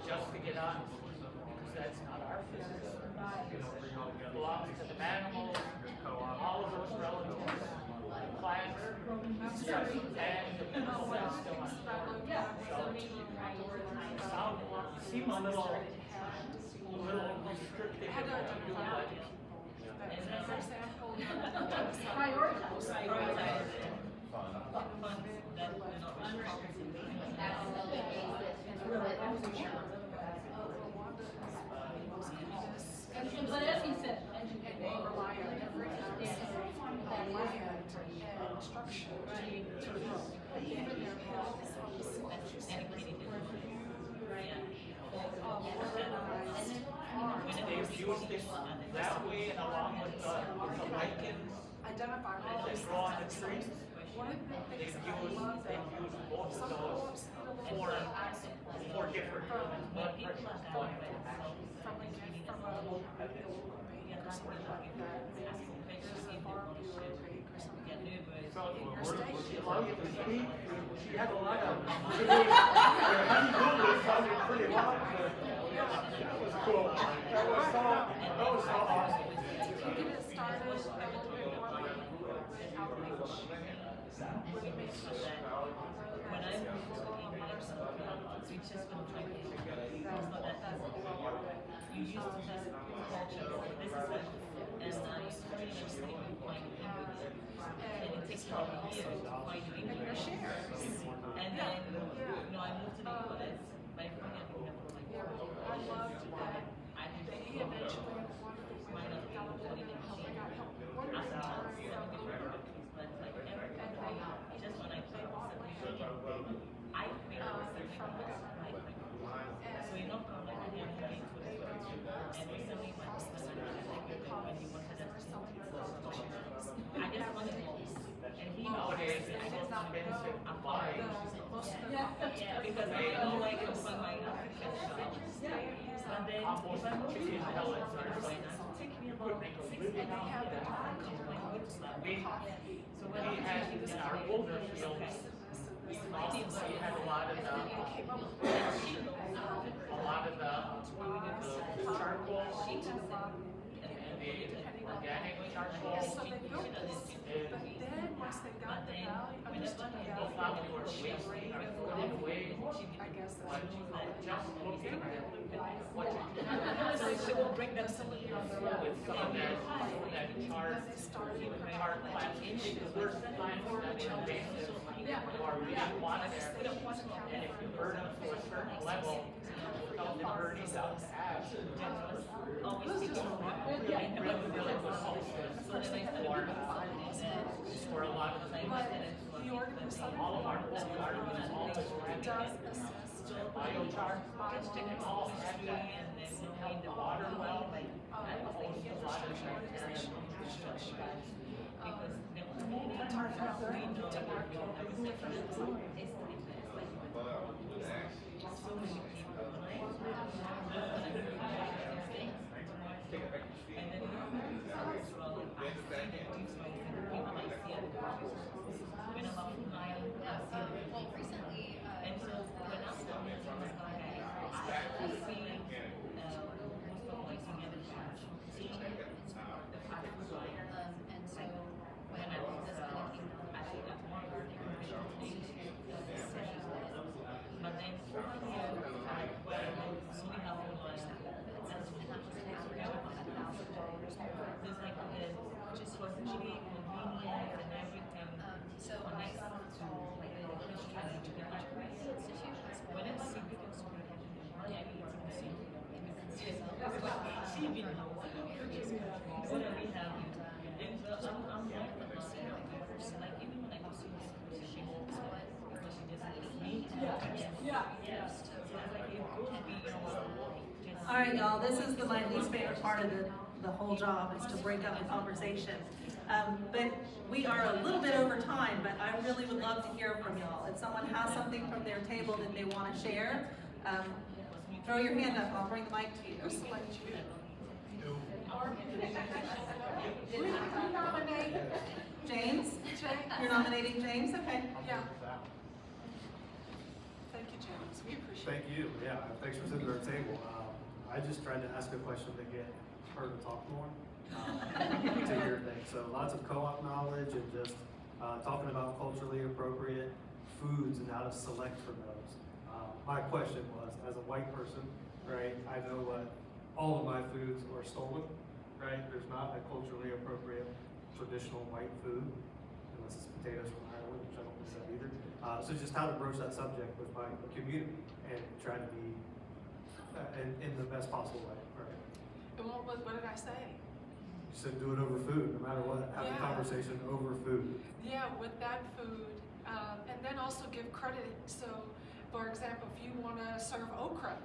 just to get on, because that's not our business. It belongs to the animals, all of those relatives, the plants, and the people that are still on. So, you seem a little restricted in what you do, But as he said, They used this that way and along with the lichens that grow on the trees. They've used both of those for different blood pressure. She had a lot of honeydew sounded pretty long. That was cool. That was so awesome. Nowadays, it's so expensive to buy. Because they don't like to fund my almost chicken pellets are so we had in our older fields, we had a lot of the charcoal and the organic charcoal. So we'll bring them some of with some of that charred plants, because we're plants that invasive or we don't want there. And if you burn them to a certain level, without them burning out the ash, for a lot of things. All of our old gardens always had biochar, and all had that, and the water well, and a lot of All right, y'all, this is my least favorite part of the whole job, is to break up the conversation. But we are a little bit over time, but I really would love to hear from y'all. If someone has something from their table that they want to share, throw your hand up, I'll bring the mic to you. We nominate James? James. You're nominating James? Okay. Yeah. Thank you, James. We appreciate it. Thank you, yeah, thanks for sitting at our table. I just tried to ask a question to get her to talk more, to hear things. So lots of co-op knowledge and just talking about culturally appropriate foods and how to select from those. My question was, as a white person, right, I know what all of my foods are stolen, right? There's not a culturally appropriate traditional white food, unless it's potatoes from Ireland, which I don't think that either. So just how to broach that subject with my community and try to be in the best possible way, right? And what did I say? You said do it over food, no matter what, have a Yeah. conversation over food. Yeah, with that food, and then also give credit. So, for example, if you want to serve okra,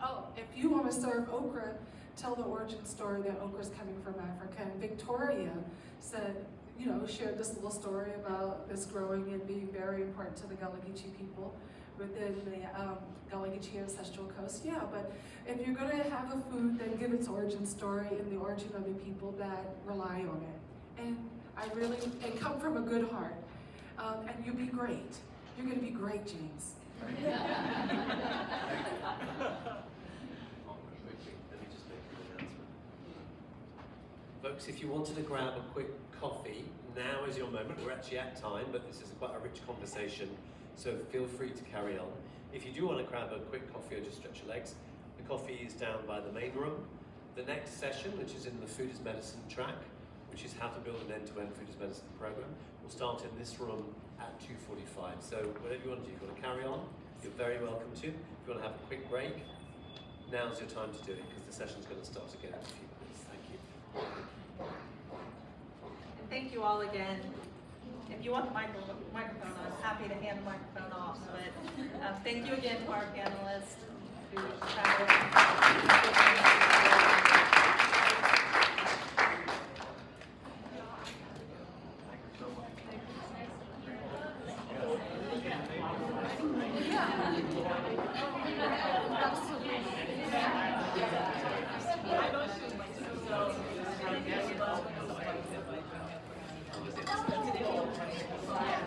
tell the origin story that okra is coming from Africa. And Victoria said, shared this little story about this growing and being very important to the Gullah people within the Gullah ancestral coast. Yeah, but if you're going to have a food, then give its origin story and the origin of the people that rely on it. And come from a good heart. And you'll be great. You're going to be great, James. Let me just make an announcement. Folks, if you wanted to grab a quick coffee, now is your moment. We're actually at time, but this is quite a rich conversation, so feel free to carry on. If you do want to grab a quick coffee or just stretch your legs, the coffee is down by the main room. The next session, which is in the Food is Medicine track, which is how to build an end-to-end food is medicine program, will start in this room at 2:45. So whatever you want to do, if you want to carry on, you're very welcome to. If you want to have a quick break, now's your time to do it because the session's going to start again in a few minutes. Thank you. And thank you all again. If you want the microphone, I was happy to hand the microphone off. But thank you again to our panelists who traveled.